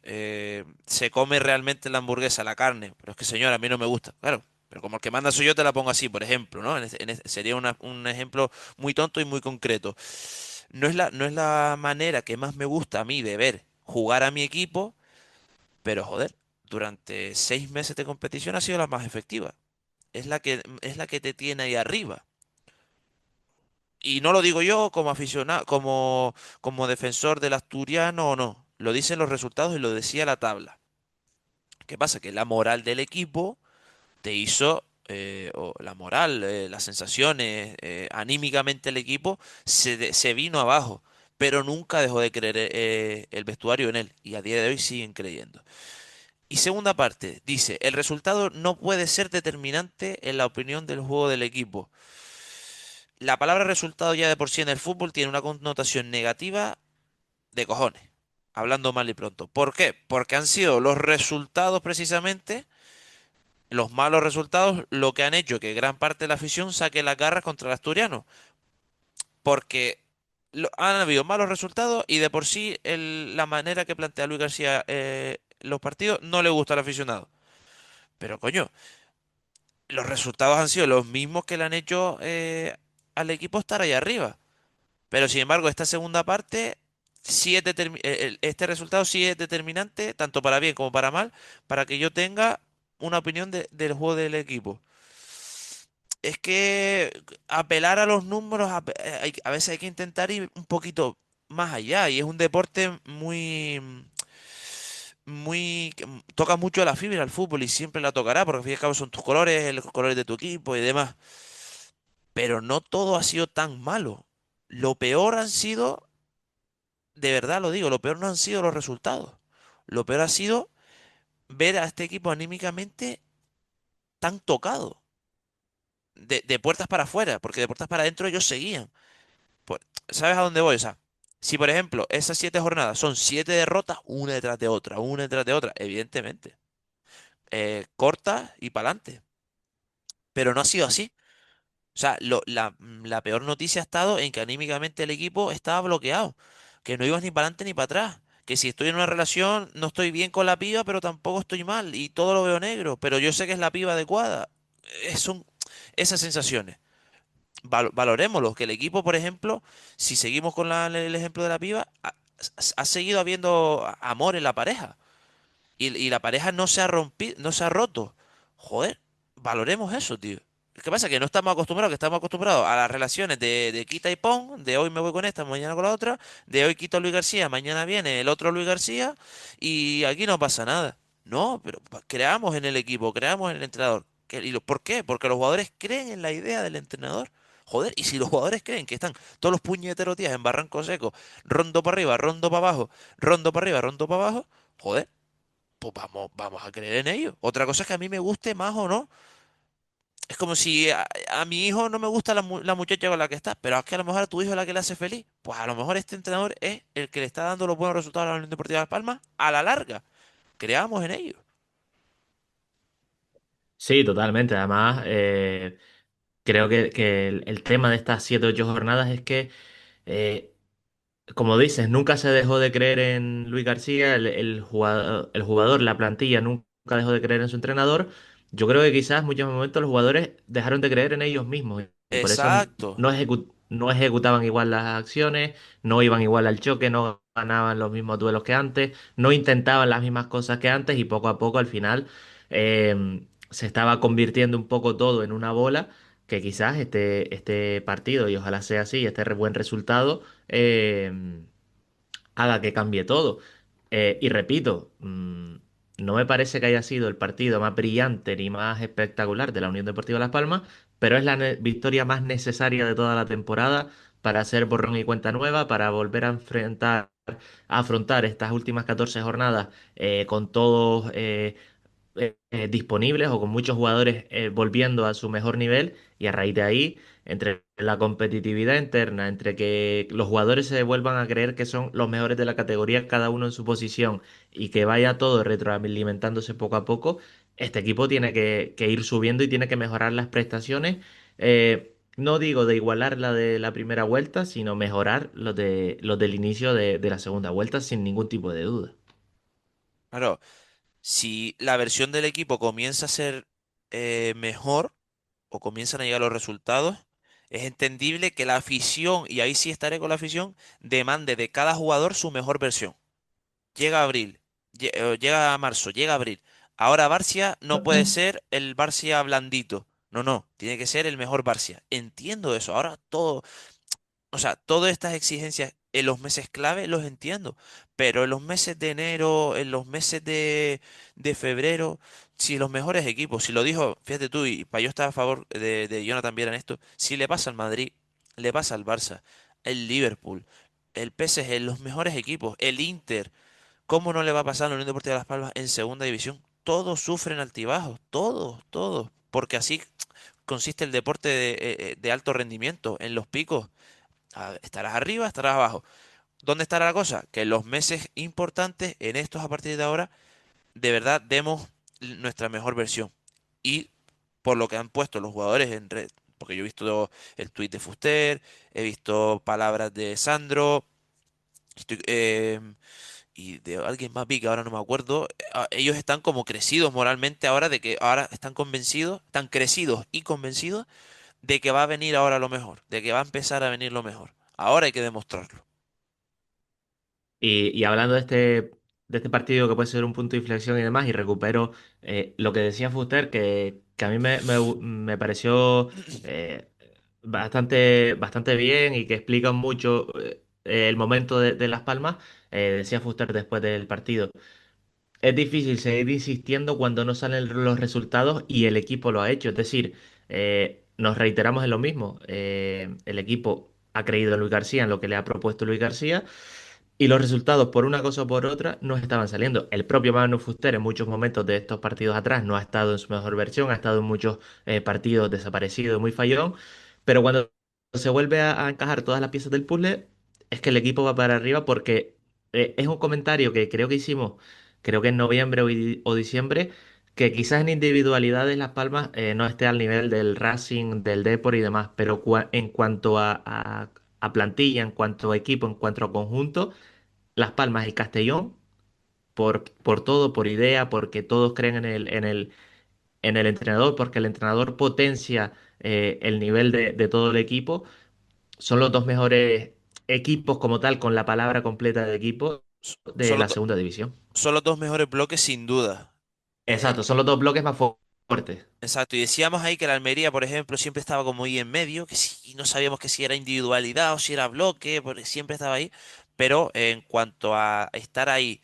se come realmente la hamburguesa, la carne. Pero es que, señora, a mí no me gusta. Claro, pero como el que manda soy yo, te la pongo así, por ejemplo, ¿no? Sería un ejemplo muy tonto y muy concreto. No es la manera que más me gusta a mí de ver jugar a mi equipo, pero joder, durante 6 meses de competición ha sido la más efectiva. Es la que te tiene ahí arriba. Y no lo digo yo como aficionado, como defensor del asturiano o no. Lo dicen los resultados y lo decía la tabla. ¿Qué pasa? Que la moral del equipo te hizo, o la moral, las sensaciones, anímicamente el equipo se vino abajo. Pero nunca dejó de creer el vestuario en él. Y a día de hoy siguen creyendo. Y segunda parte, dice, el resultado no puede ser determinante en la opinión del juego del equipo. La palabra resultado ya de por sí en el fútbol tiene una connotación negativa de cojones, hablando mal y pronto. ¿Por qué? Porque han sido los resultados precisamente, los malos resultados, lo que han hecho que gran parte de la afición saque las garras contra el asturiano. Porque han habido malos resultados y de por sí la manera que plantea Luis García los partidos no le gusta al aficionado. Pero coño, los resultados han sido los mismos que le han hecho al equipo estar ahí arriba. Pero sin embargo, esta segunda parte, este resultado sí es determinante, tanto para bien como para mal, para que yo tenga una opinión del juego del equipo. Es que apelar a los números, a veces hay que intentar ir un poquito más allá. Y es un deporte muy, toca mucho la fibra al fútbol y siempre la tocará, porque al fin y al cabo son tus colores, los colores de tu equipo y demás. Pero no todo ha sido tan malo. Lo peor han sido, de verdad lo digo, lo peor no han sido los resultados. Lo peor ha sido ver a este equipo anímicamente tan tocado. De puertas para afuera, porque de puertas para adentro ellos seguían. Pues, ¿sabes a dónde voy? O sea, si por ejemplo esas 7 jornadas son 7 derrotas, una detrás de otra, una detrás de otra, evidentemente, corta y para adelante. Pero no ha sido así. O sea, la peor noticia ha estado en que anímicamente el equipo estaba bloqueado, que no ibas ni para adelante ni para atrás, que si estoy en una relación no estoy bien con la piba, pero tampoco estoy mal y todo lo veo negro, pero yo sé que es la piba adecuada. Son esas sensaciones. Valorémoslo, que el equipo, por ejemplo, si seguimos con el ejemplo de la piba, ha seguido habiendo amor en la pareja y la pareja no se ha rompido, no se ha roto. Joder, valoremos eso, tío. ¿Qué pasa? Que no estamos acostumbrados, que estamos acostumbrados a las relaciones de quita y pon, de hoy me voy con esta, mañana con la otra, de hoy quito a Luis García, mañana viene el otro Luis García y aquí no pasa nada. No, pero creamos en el equipo, creamos en el entrenador. ¿Por qué? Porque los jugadores creen en la idea del entrenador. Joder, y si los jugadores creen que están todos los puñeteros días en barranco seco, rondo para arriba, rondo para abajo, rondo para arriba, rondo para abajo, joder, pues vamos a creer en ello. Otra cosa es que a mí me guste más o no. Es como si a mi hijo no me gusta la muchacha con la que está, pero es que a lo mejor a tu hijo es la que le hace feliz. Pues a lo mejor este entrenador es el que le está dando los buenos resultados a la Unión Deportiva Las Palmas a la larga. Creamos en ello. Sí, totalmente. Además, creo que el tema de estas 7 o 8 jornadas es que eh, como dices, nunca se dejó de creer en Luis García, el jugador, la plantilla nunca dejó de creer en su entrenador. Yo creo que quizás en muchos momentos los jugadores dejaron de creer en ellos mismos y por eso Exacto. no ejecutaban igual las acciones, no iban igual al choque, no ganaban los mismos duelos que antes, no intentaban las mismas cosas que antes y poco a poco al final se estaba convirtiendo un poco todo en una bola que quizás este partido, y ojalá sea así, este buen resultado eh, haga que cambie todo. Y repito, no me parece que haya sido el partido más brillante ni más espectacular de la Unión Deportiva Las Palmas, pero es la victoria más necesaria de toda la temporada para hacer borrón y cuenta nueva, para volver a afrontar estas últimas 14 jornadas con todos disponibles o con muchos jugadores volviendo a su mejor nivel y a raíz de ahí, entre la competitividad interna, entre que los jugadores se vuelvan a creer que son los mejores de la categoría, cada uno en su posición y que vaya todo retroalimentándose poco a poco, este equipo tiene que ir subiendo y tiene que mejorar las prestaciones. No digo de igualar la de la primera vuelta, sino mejorar los del inicio de la segunda vuelta sin ningún tipo de duda. Claro, si la versión del equipo comienza a ser mejor o comienzan a llegar los resultados, es entendible que la afición, y ahí sí estaré con la afición, demande de cada jugador su mejor versión. Llega abril, llega marzo, llega abril. Ahora Barcia no puede ser el Barcia blandito. No, no, tiene que ser el mejor Barcia. Entiendo eso. Ahora todo, o sea, todas estas exigencias en los meses clave los entiendo, pero en los meses de enero, en los meses de febrero, si los mejores equipos, si lo dijo, fíjate tú, y para yo estar a favor de Jonathan Viera en esto, si le pasa al Madrid, le pasa al Barça, el Liverpool, el PSG, los mejores equipos, el Inter. ¿Cómo no le va a pasar a la Unión Deportiva Las Palmas en segunda división? Todos sufren altibajos, todos, todos, porque así consiste el deporte de alto rendimiento, en los picos. Estarás arriba, estarás abajo. ¿Dónde estará la cosa? Que en los meses importantes, en estos a partir de ahora, de verdad demos nuestra mejor versión. Y por lo que han puesto los jugadores en red, porque yo he visto el tuit de Fuster, he visto palabras de Sandro, estoy, y de alguien más vi que ahora no me acuerdo, ellos están como crecidos moralmente ahora de que ahora están convencidos, están crecidos y convencidos de que va a venir ahora lo mejor, de que va a empezar a venir lo mejor. Ahora hay que demostrarlo. Y hablando de este partido que puede ser un punto de inflexión y demás, y recupero lo que decía Fuster, que a mí me pareció bastante bien y que explica mucho el momento de Las Palmas, decía Fuster después del partido. Es difícil seguir insistiendo cuando no salen los resultados y el equipo lo ha hecho. Es decir, nos reiteramos en lo mismo. El equipo ha creído en Luis García, en lo que le ha propuesto Luis García. Y los resultados, por una cosa o por otra, no estaban saliendo. El propio Manu Fuster en muchos momentos de estos partidos atrás no ha estado en su mejor versión, ha estado en muchos partidos desaparecido, muy fallón, pero cuando se vuelve a encajar todas las piezas del puzzle, es que el equipo va para arriba porque es un comentario que creo que hicimos, creo que en noviembre o diciembre, que quizás en individualidades Las Palmas no esté al nivel del Racing, del Depor y demás, pero en cuanto a plantilla, en cuanto a equipo, en cuanto a conjunto, Las Palmas y Castellón por todo, por idea, porque todos creen en el entrenador, porque el entrenador potencia el nivel de todo el equipo. Son los dos mejores equipos como tal, con la palabra completa de equipo de Son los, la do- segunda división. son los dos mejores bloques sin duda. Exacto, son los dos bloques más fuertes. Exacto, y decíamos ahí que la Almería, por ejemplo, siempre estaba como ahí en medio, que si no sabíamos que si era individualidad o si era bloque, porque siempre estaba ahí. Pero en cuanto a estar ahí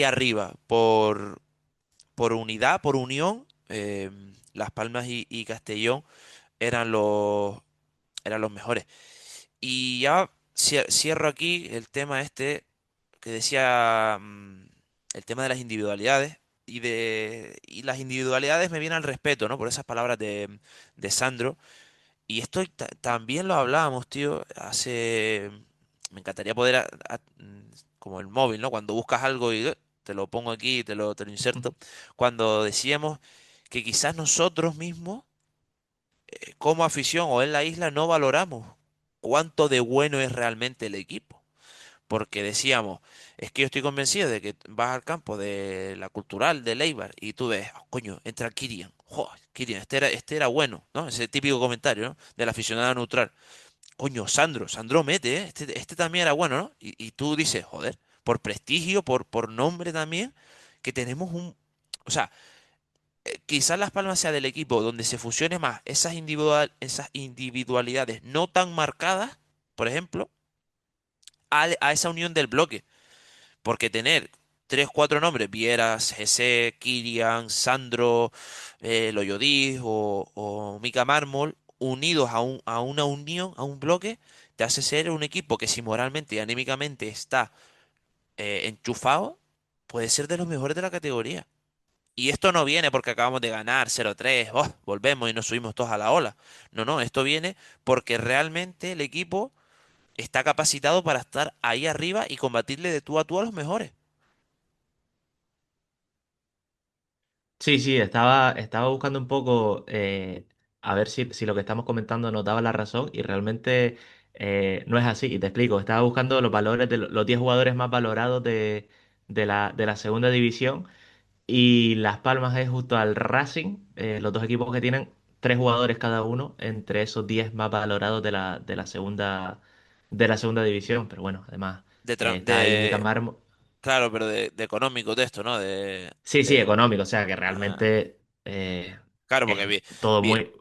arriba por unidad, por unión, Las Palmas y Castellón eran eran los mejores. Y ya cierro aquí el tema este que decía, el tema de las individualidades. Y las individualidades me vienen al respeto, ¿no? Por esas palabras de Sandro. Y esto también lo hablábamos, tío, me encantaría poder, como el móvil, ¿no? Cuando buscas algo y te lo pongo aquí, te lo inserto. Cuando decíamos que quizás nosotros mismos, como afición o en la isla, no valoramos cuánto de bueno es realmente el equipo. Porque decíamos, es que yo estoy convencido de que vas al campo de la Cultural de Leibar y tú ves, "Oh, coño, entra Kirian. Joder, Kirian, este era bueno, ¿no? Ese típico comentario, ¿no? Del aficionado neutral. Coño, Sandro mete, ¿eh? Este también era bueno, ¿no? Y tú dices, joder, por prestigio, por nombre también, que tenemos un... O sea, quizás Las Palmas sea del equipo donde se fusione más esas individualidades no tan marcadas, por ejemplo, a esa unión del bloque. Porque tener tres, cuatro nombres, Vieras, Jesse, Kirian, Sandro, Loyodis o Mika Mármol, unidos a una unión, a un bloque, te hace ser un equipo que si moralmente y anímicamente está enchufado, puede ser de los mejores de la categoría. Y esto no viene porque acabamos de ganar 0-3, volvemos y nos subimos todos a la ola. No, no, esto viene porque realmente el equipo está capacitado para estar ahí arriba y combatirle de tú a tú a los mejores. Sí, sí, estaba buscando un poco a ver si lo que estamos comentando nos daba la razón y realmente no es así. Y te explico, estaba buscando los valores de los 10 jugadores más valorados de la segunda división y Las Palmas es justo al Racing, los dos equipos que tienen 3 jugadores cada uno entre esos 10 más valorados de la segunda división. Pero bueno, además de, tra- está ahí Mika de Marmo. claro, pero de económico de esto, ¿no? Sí, sí, económico, o sea que Ah, realmente claro, porque es todo Vi- muy...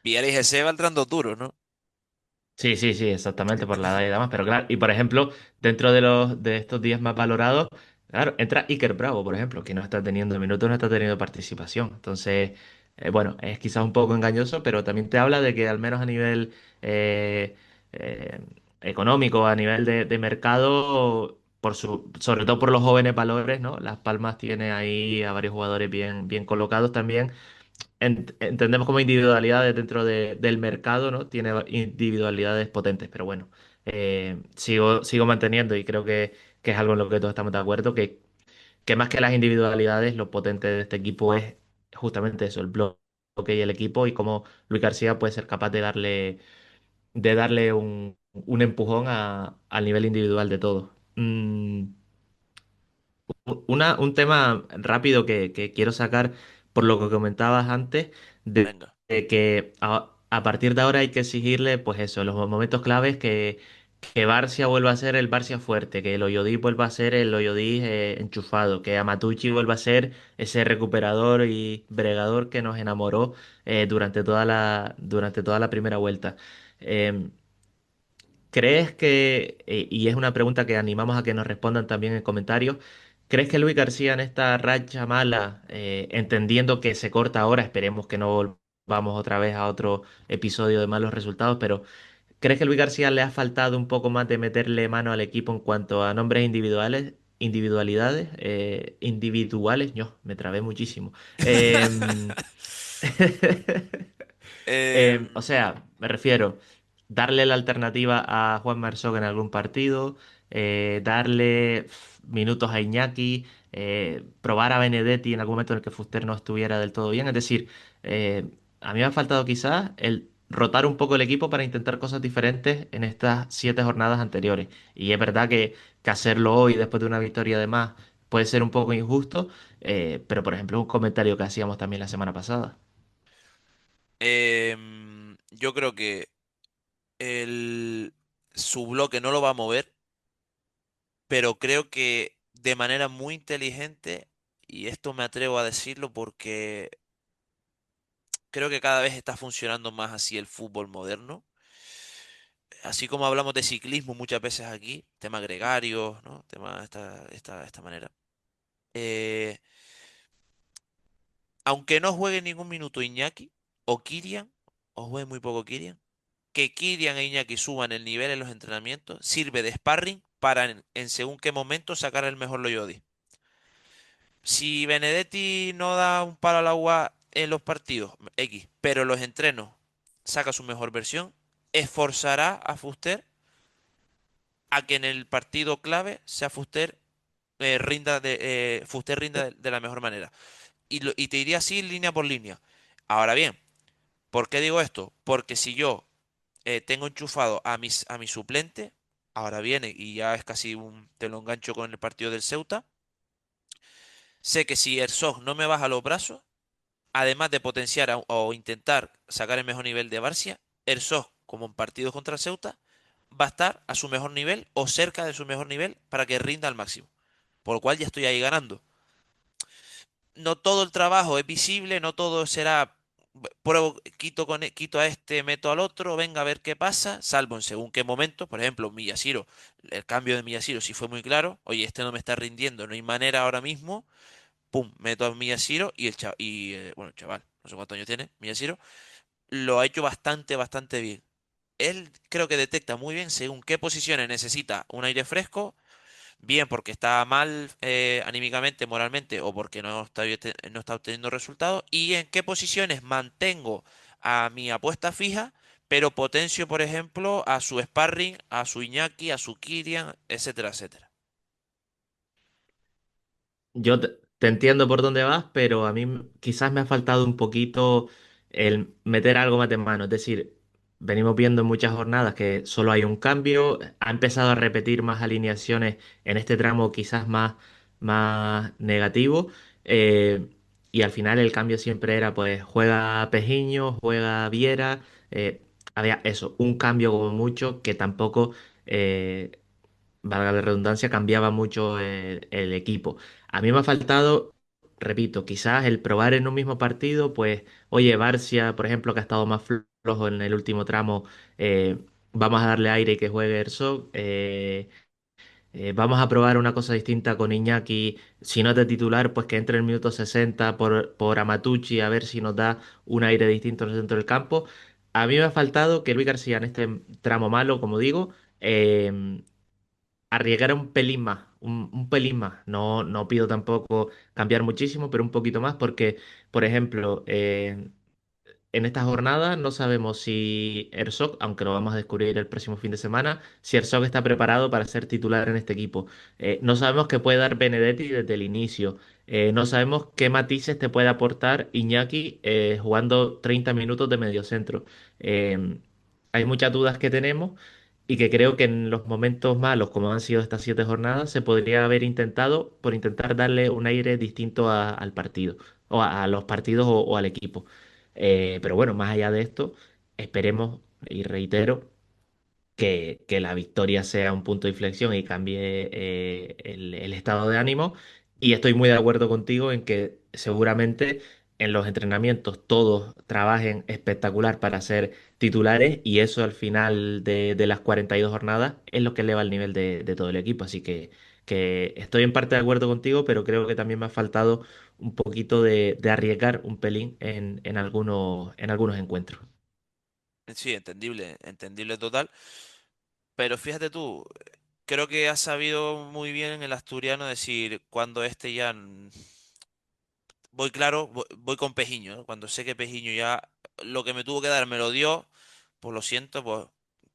Viera y GC va entrando duro, ¿no? Sí, sí, sí, exactamente, por la edad y demás, pero claro, y por ejemplo, dentro de estos días más valorados, claro, entra Iker Bravo, por ejemplo, que no está teniendo minutos, no está teniendo participación. Entonces, bueno, es quizás un poco engañoso, pero también te habla de que al menos a nivel eh, eh, económico, a nivel de mercado, sobre todo por los jóvenes valores, ¿no? Las Palmas tiene ahí a varios jugadores bien colocados también entendemos como individualidades dentro del mercado, ¿no? Tiene individualidades potentes, pero bueno, sigo manteniendo y creo que es algo en lo que todos estamos de acuerdo, que más que las individualidades, lo potente de este equipo es justamente eso, el bloque y el equipo y cómo Luis García puede ser capaz de darle un empujón al nivel individual de todos. Un tema rápido que quiero sacar por lo que comentabas antes, Venga, de que a partir de ahora hay que exigirle, pues eso, los momentos claves que Barcia vuelva a ser el Barcia fuerte, que el Oyodis vuelva a ser el Oyodis enchufado, que Amatucci vuelva a ser ese recuperador y bregador que nos enamoró durante toda la primera vuelta. Em, ¿Crees que, y es una pregunta que animamos a que nos respondan también en comentarios, ¿crees que Luis García en esta racha mala, entendiendo que se corta ahora, esperemos que no volvamos otra vez a otro episodio de malos resultados, pero ¿crees que Luis García le ha faltado un poco más de meterle mano al equipo en cuanto a nombres individualidades, individuales? Yo me trabé muchísimo. Em, o Em, sea, me refiero, darle la alternativa a Juan Marsog en algún partido, darle minutos a Iñaki, probar a Benedetti en algún momento en el que Fuster no estuviera del todo bien. Es decir, a mí me ha faltado quizás el rotar un poco el equipo para intentar cosas diferentes en estas 7 jornadas anteriores. Y es verdad que hacerlo hoy, después de una victoria de más, puede ser un poco injusto, pero por ejemplo, un comentario que hacíamos también la semana pasada. Yo creo que su bloque no lo va a mover, pero creo que de manera muy inteligente, y esto me atrevo a decirlo porque creo que cada vez está funcionando más así el fútbol moderno. Así como hablamos de ciclismo muchas veces aquí, tema gregario, ¿no? Tema de esta manera. Eh, Aunque no juegue ningún minuto Iñaki o Kirian, o juegue muy poco Kirian, que Kirian e Iñaki suban el nivel en los entrenamientos, sirve de sparring para en según qué momento sacar el mejor Loyodi. Si Benedetti no da un palo al agua en los partidos, X, pero en los entrenos saca su mejor versión, esforzará a Fuster a que en el partido clave sea Fuster Fuster rinda de la mejor manera. Y te diría así línea por línea. Ahora bien, ¿por qué digo esto? Porque si yo tengo enchufado a mi suplente, ahora viene y ya es casi te lo engancho con el partido del Ceuta, sé que si Herzog no me baja los brazos, además de potenciar o intentar sacar el mejor nivel de Barcia, Herzog, como en partidos contra el Ceuta, va a estar a su mejor nivel o cerca de su mejor nivel para que rinda al máximo. Por lo cual ya estoy ahí ganando. No todo el trabajo es visible, no todo será pruebo, quito a este, meto al otro, venga a ver qué pasa, salvo en según qué momento, por ejemplo, Miyashiro, el cambio de Miyashiro sí fue muy claro, oye, este no me está rindiendo, no hay manera ahora mismo, pum, meto a Miyashiro y bueno, el chaval, no sé cuántos años tiene, Miyashiro, lo ha hecho bastante bien. Él creo que detecta muy bien según qué posiciones necesita un aire fresco, bien porque está mal anímicamente, moralmente, o porque no está obteniendo resultados, y en qué posiciones mantengo a mi apuesta fija, pero potencio, por ejemplo, a su sparring, a su Iñaki, a su Kirian, etcétera, etcétera. Yo te entiendo por dónde vas, pero a mí quizás me ha faltado un poquito el meter algo más de mano. Es decir, venimos viendo en muchas jornadas que solo hay un cambio, ha empezado a repetir más alineaciones en este tramo quizás más negativo, eh, y al final el cambio siempre era pues juega Pejiño, juega Viera, había eso, un cambio como mucho que tampoco... eh, valga la redundancia, cambiaba mucho el equipo. A mí me ha faltado, repito, quizás el probar en un mismo partido, pues, oye, Barcia, por ejemplo, que ha estado más flojo en el último tramo, vamos a darle aire y que juegue Herzog. Vamos a probar una cosa distinta con Iñaki, si no es de titular, pues que entre en el minuto 60 por Amatucci, a ver si nos da un aire distinto en el centro del campo. A mí me ha faltado que Luis García en este tramo malo, como digo, arriesgar un pelín más, un pelín más. No, no pido tampoco cambiar muchísimo, pero un poquito más porque, por ejemplo, en esta jornada no sabemos si Herzog, aunque lo vamos a descubrir el próximo fin de semana, si Herzog está preparado para ser titular en este equipo. No sabemos qué puede dar Benedetti desde el inicio. No sabemos qué matices te puede aportar Iñaki jugando 30 minutos de mediocentro. Eh, Hay muchas dudas que tenemos y que creo que en los momentos malos, como han sido estas 7 jornadas, se podría haber intentado por intentar darle un aire distinto al partido, o a los partidos o al equipo. Pero bueno, más allá de esto, esperemos, y reitero, que la victoria sea un punto de inflexión y cambie el estado de ánimo. Y estoy muy de acuerdo contigo en que seguramente en los entrenamientos todos trabajen espectacular para ser titulares y eso al final de las 42 jornadas es lo que eleva el nivel de todo el equipo. Así que estoy en parte de acuerdo contigo, pero creo que también me ha faltado un poquito de arriesgar un pelín en algunos encuentros. Sí, entendible, entendible total. Pero fíjate tú, creo que has sabido muy bien en el asturiano decir cuando este ya voy claro, voy con Pejiño, ¿no? Cuando sé que Pejiño ya lo que me tuvo que dar me lo dio, pues lo siento, pues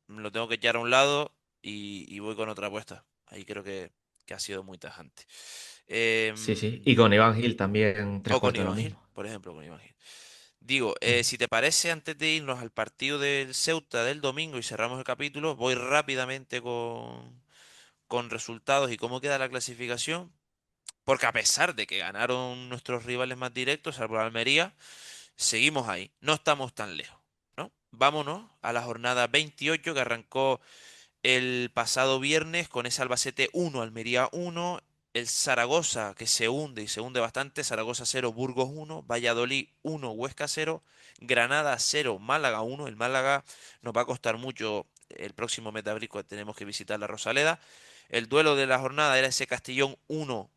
me lo tengo que echar a un lado y voy con otra apuesta. Ahí creo que ha sido muy tajante. Sí, sí. Em, Y con Iván Gil también tres o con cuartos de lo Iván Gil, mismo. por ejemplo, con Iván Gil. Digo, Ujú. si te parece, antes de irnos al partido del Ceuta del domingo y cerramos el capítulo, voy rápidamente con resultados y cómo queda la clasificación. Porque a pesar de que ganaron nuestros rivales más directos, salvo la Almería, seguimos ahí. No estamos tan lejos, ¿no? Vámonos a la jornada 28 que arrancó el pasado viernes con ese Albacete 1, Almería 1, el Zaragoza que se hunde y se hunde bastante, Zaragoza 0, Burgos 1, Valladolid 1, Huesca 0, Granada 0, Málaga 1, el Málaga nos va a costar mucho el próximo mes de abril cuando tenemos que visitar la Rosaleda. El duelo de la jornada era ese Castellón 1,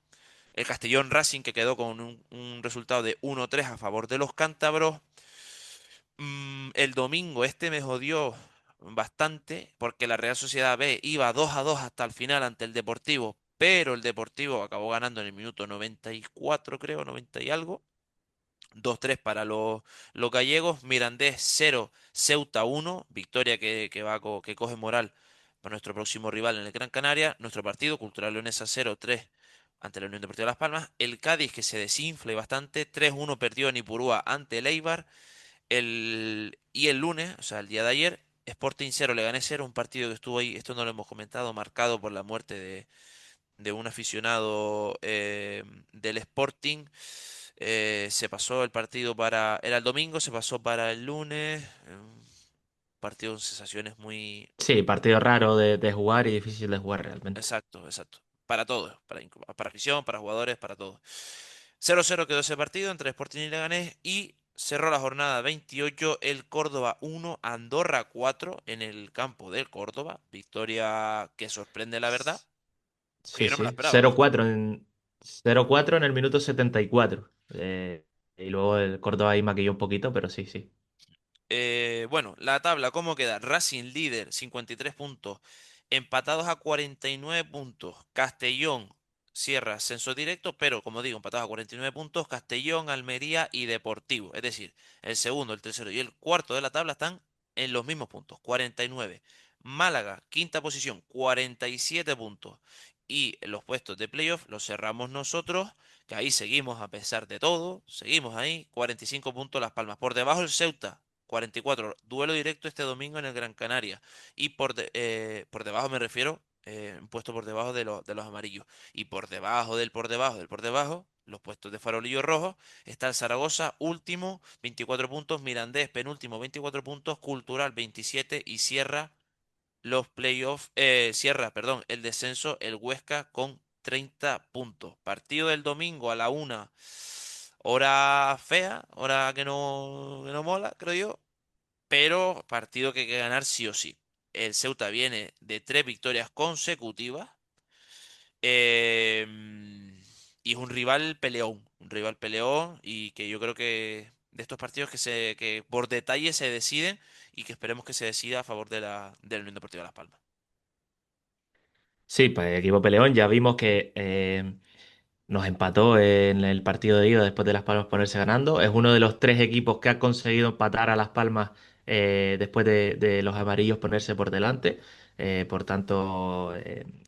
el Castellón Racing que quedó con un resultado de 1-3 a favor de los cántabros. El domingo este me jodió bastante porque la Real Sociedad B iba 2-2 hasta el final ante el Deportivo, pero el Deportivo acabó ganando en el minuto 94, creo, 90 y algo. 2-3 para los gallegos, Mirandés 0, Ceuta 1, victoria que coge moral para nuestro próximo rival en el Gran Canaria, nuestro partido Cultural Leonesa 0-3 ante la Unión Deportiva Las Palmas, el Cádiz que se desinfla y bastante, 3-1 perdió en Ipurúa ante el Eibar, y el lunes, o sea, el día de ayer, Sporting 0, Leganés 0, un partido que estuvo ahí, esto no lo hemos comentado, marcado por la muerte de un aficionado del Sporting. Se pasó el partido era el domingo, se pasó para el lunes. Un partido con sensaciones muy... Sí, partido raro de jugar y difícil de jugar realmente. Exacto, exacto. Para todos, para afición, para jugadores, para todos. 0-0 quedó ese partido entre Sporting y Leganés y cerró la jornada 28 el Córdoba 1, Andorra 4 en el campo del Córdoba. Victoria que sorprende la verdad, porque Sí, yo no me la sí. esperaba. 0-4 en el minuto 74. Y luego el Córdoba ahí maquilló un poquito, pero sí, sí. Bueno, la tabla, ¿cómo queda? Racing líder, 53 puntos. Empatados a 49 puntos. Castellón cierra ascenso directo, pero como digo, empatados a 49 puntos. Castellón, Almería y Deportivo. Es decir, el segundo, el tercero y el cuarto de la tabla están en los mismos puntos, 49. Málaga, quinta posición, 47 puntos. Y los puestos de playoff los cerramos nosotros, que ahí seguimos a pesar de todo. Seguimos ahí, 45 puntos Las Palmas. Por debajo el Ceuta. 44. Duelo directo este domingo en el Gran Canaria. Y por debajo me refiero, un puesto por debajo de los amarillos. Y por debajo del por debajo, los puestos de farolillo rojo, está el Zaragoza, último, 24 puntos. Mirandés, penúltimo, 24 puntos. Cultural, 27. Y cierra los playoffs, cierra, perdón, el descenso, el Huesca con 30 puntos. Partido del domingo a la 1. Hora fea, hora que no mola, creo yo, pero partido que hay que ganar sí o sí. El Ceuta viene de 3 victorias consecutivas, y es un rival peleón y que yo creo que de estos partidos que por detalle se deciden y que esperemos que se decida a favor de la Unión Deportiva Las Palmas. Sí, pues el equipo peleón ya vimos que nos empató en el partido de ida después de Las Palmas ponerse ganando. Es uno de los tres equipos que ha conseguido empatar a Las Palmas después de los amarillos ponerse por delante. Por tanto,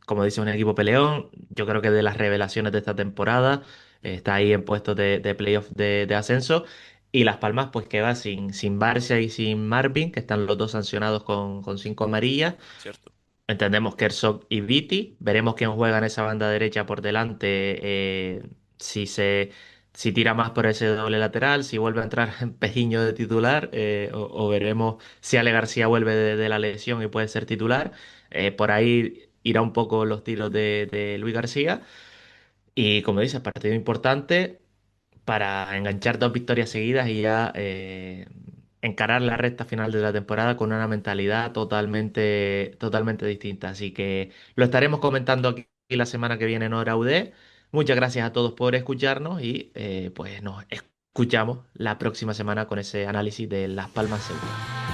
como dice, un equipo peleón. Yo creo que de las revelaciones de esta temporada está ahí en puestos de playoff de ascenso. Y Las Palmas, pues que va sin Barcia y sin Marvin, que están los dos sancionados con cinco amarillas. ¿Cierto? Entendemos que Herzog y Viti. Veremos quién juega en esa banda derecha por delante. Si se, si tira más por ese doble lateral, si vuelve a entrar Pejiño de titular, o veremos si Ale García vuelve de la lesión y puede ser titular. Por ahí irá un poco los tiros de Luis García. Y como dices, partido importante para enganchar dos victorias seguidas y ya encarar la recta final de la temporada con una mentalidad totalmente distinta. Así que lo estaremos comentando aquí la semana que viene en Hora UD. Muchas gracias a todos por escucharnos y pues nos escuchamos la próxima semana con ese análisis de Las Palmas Ceuta.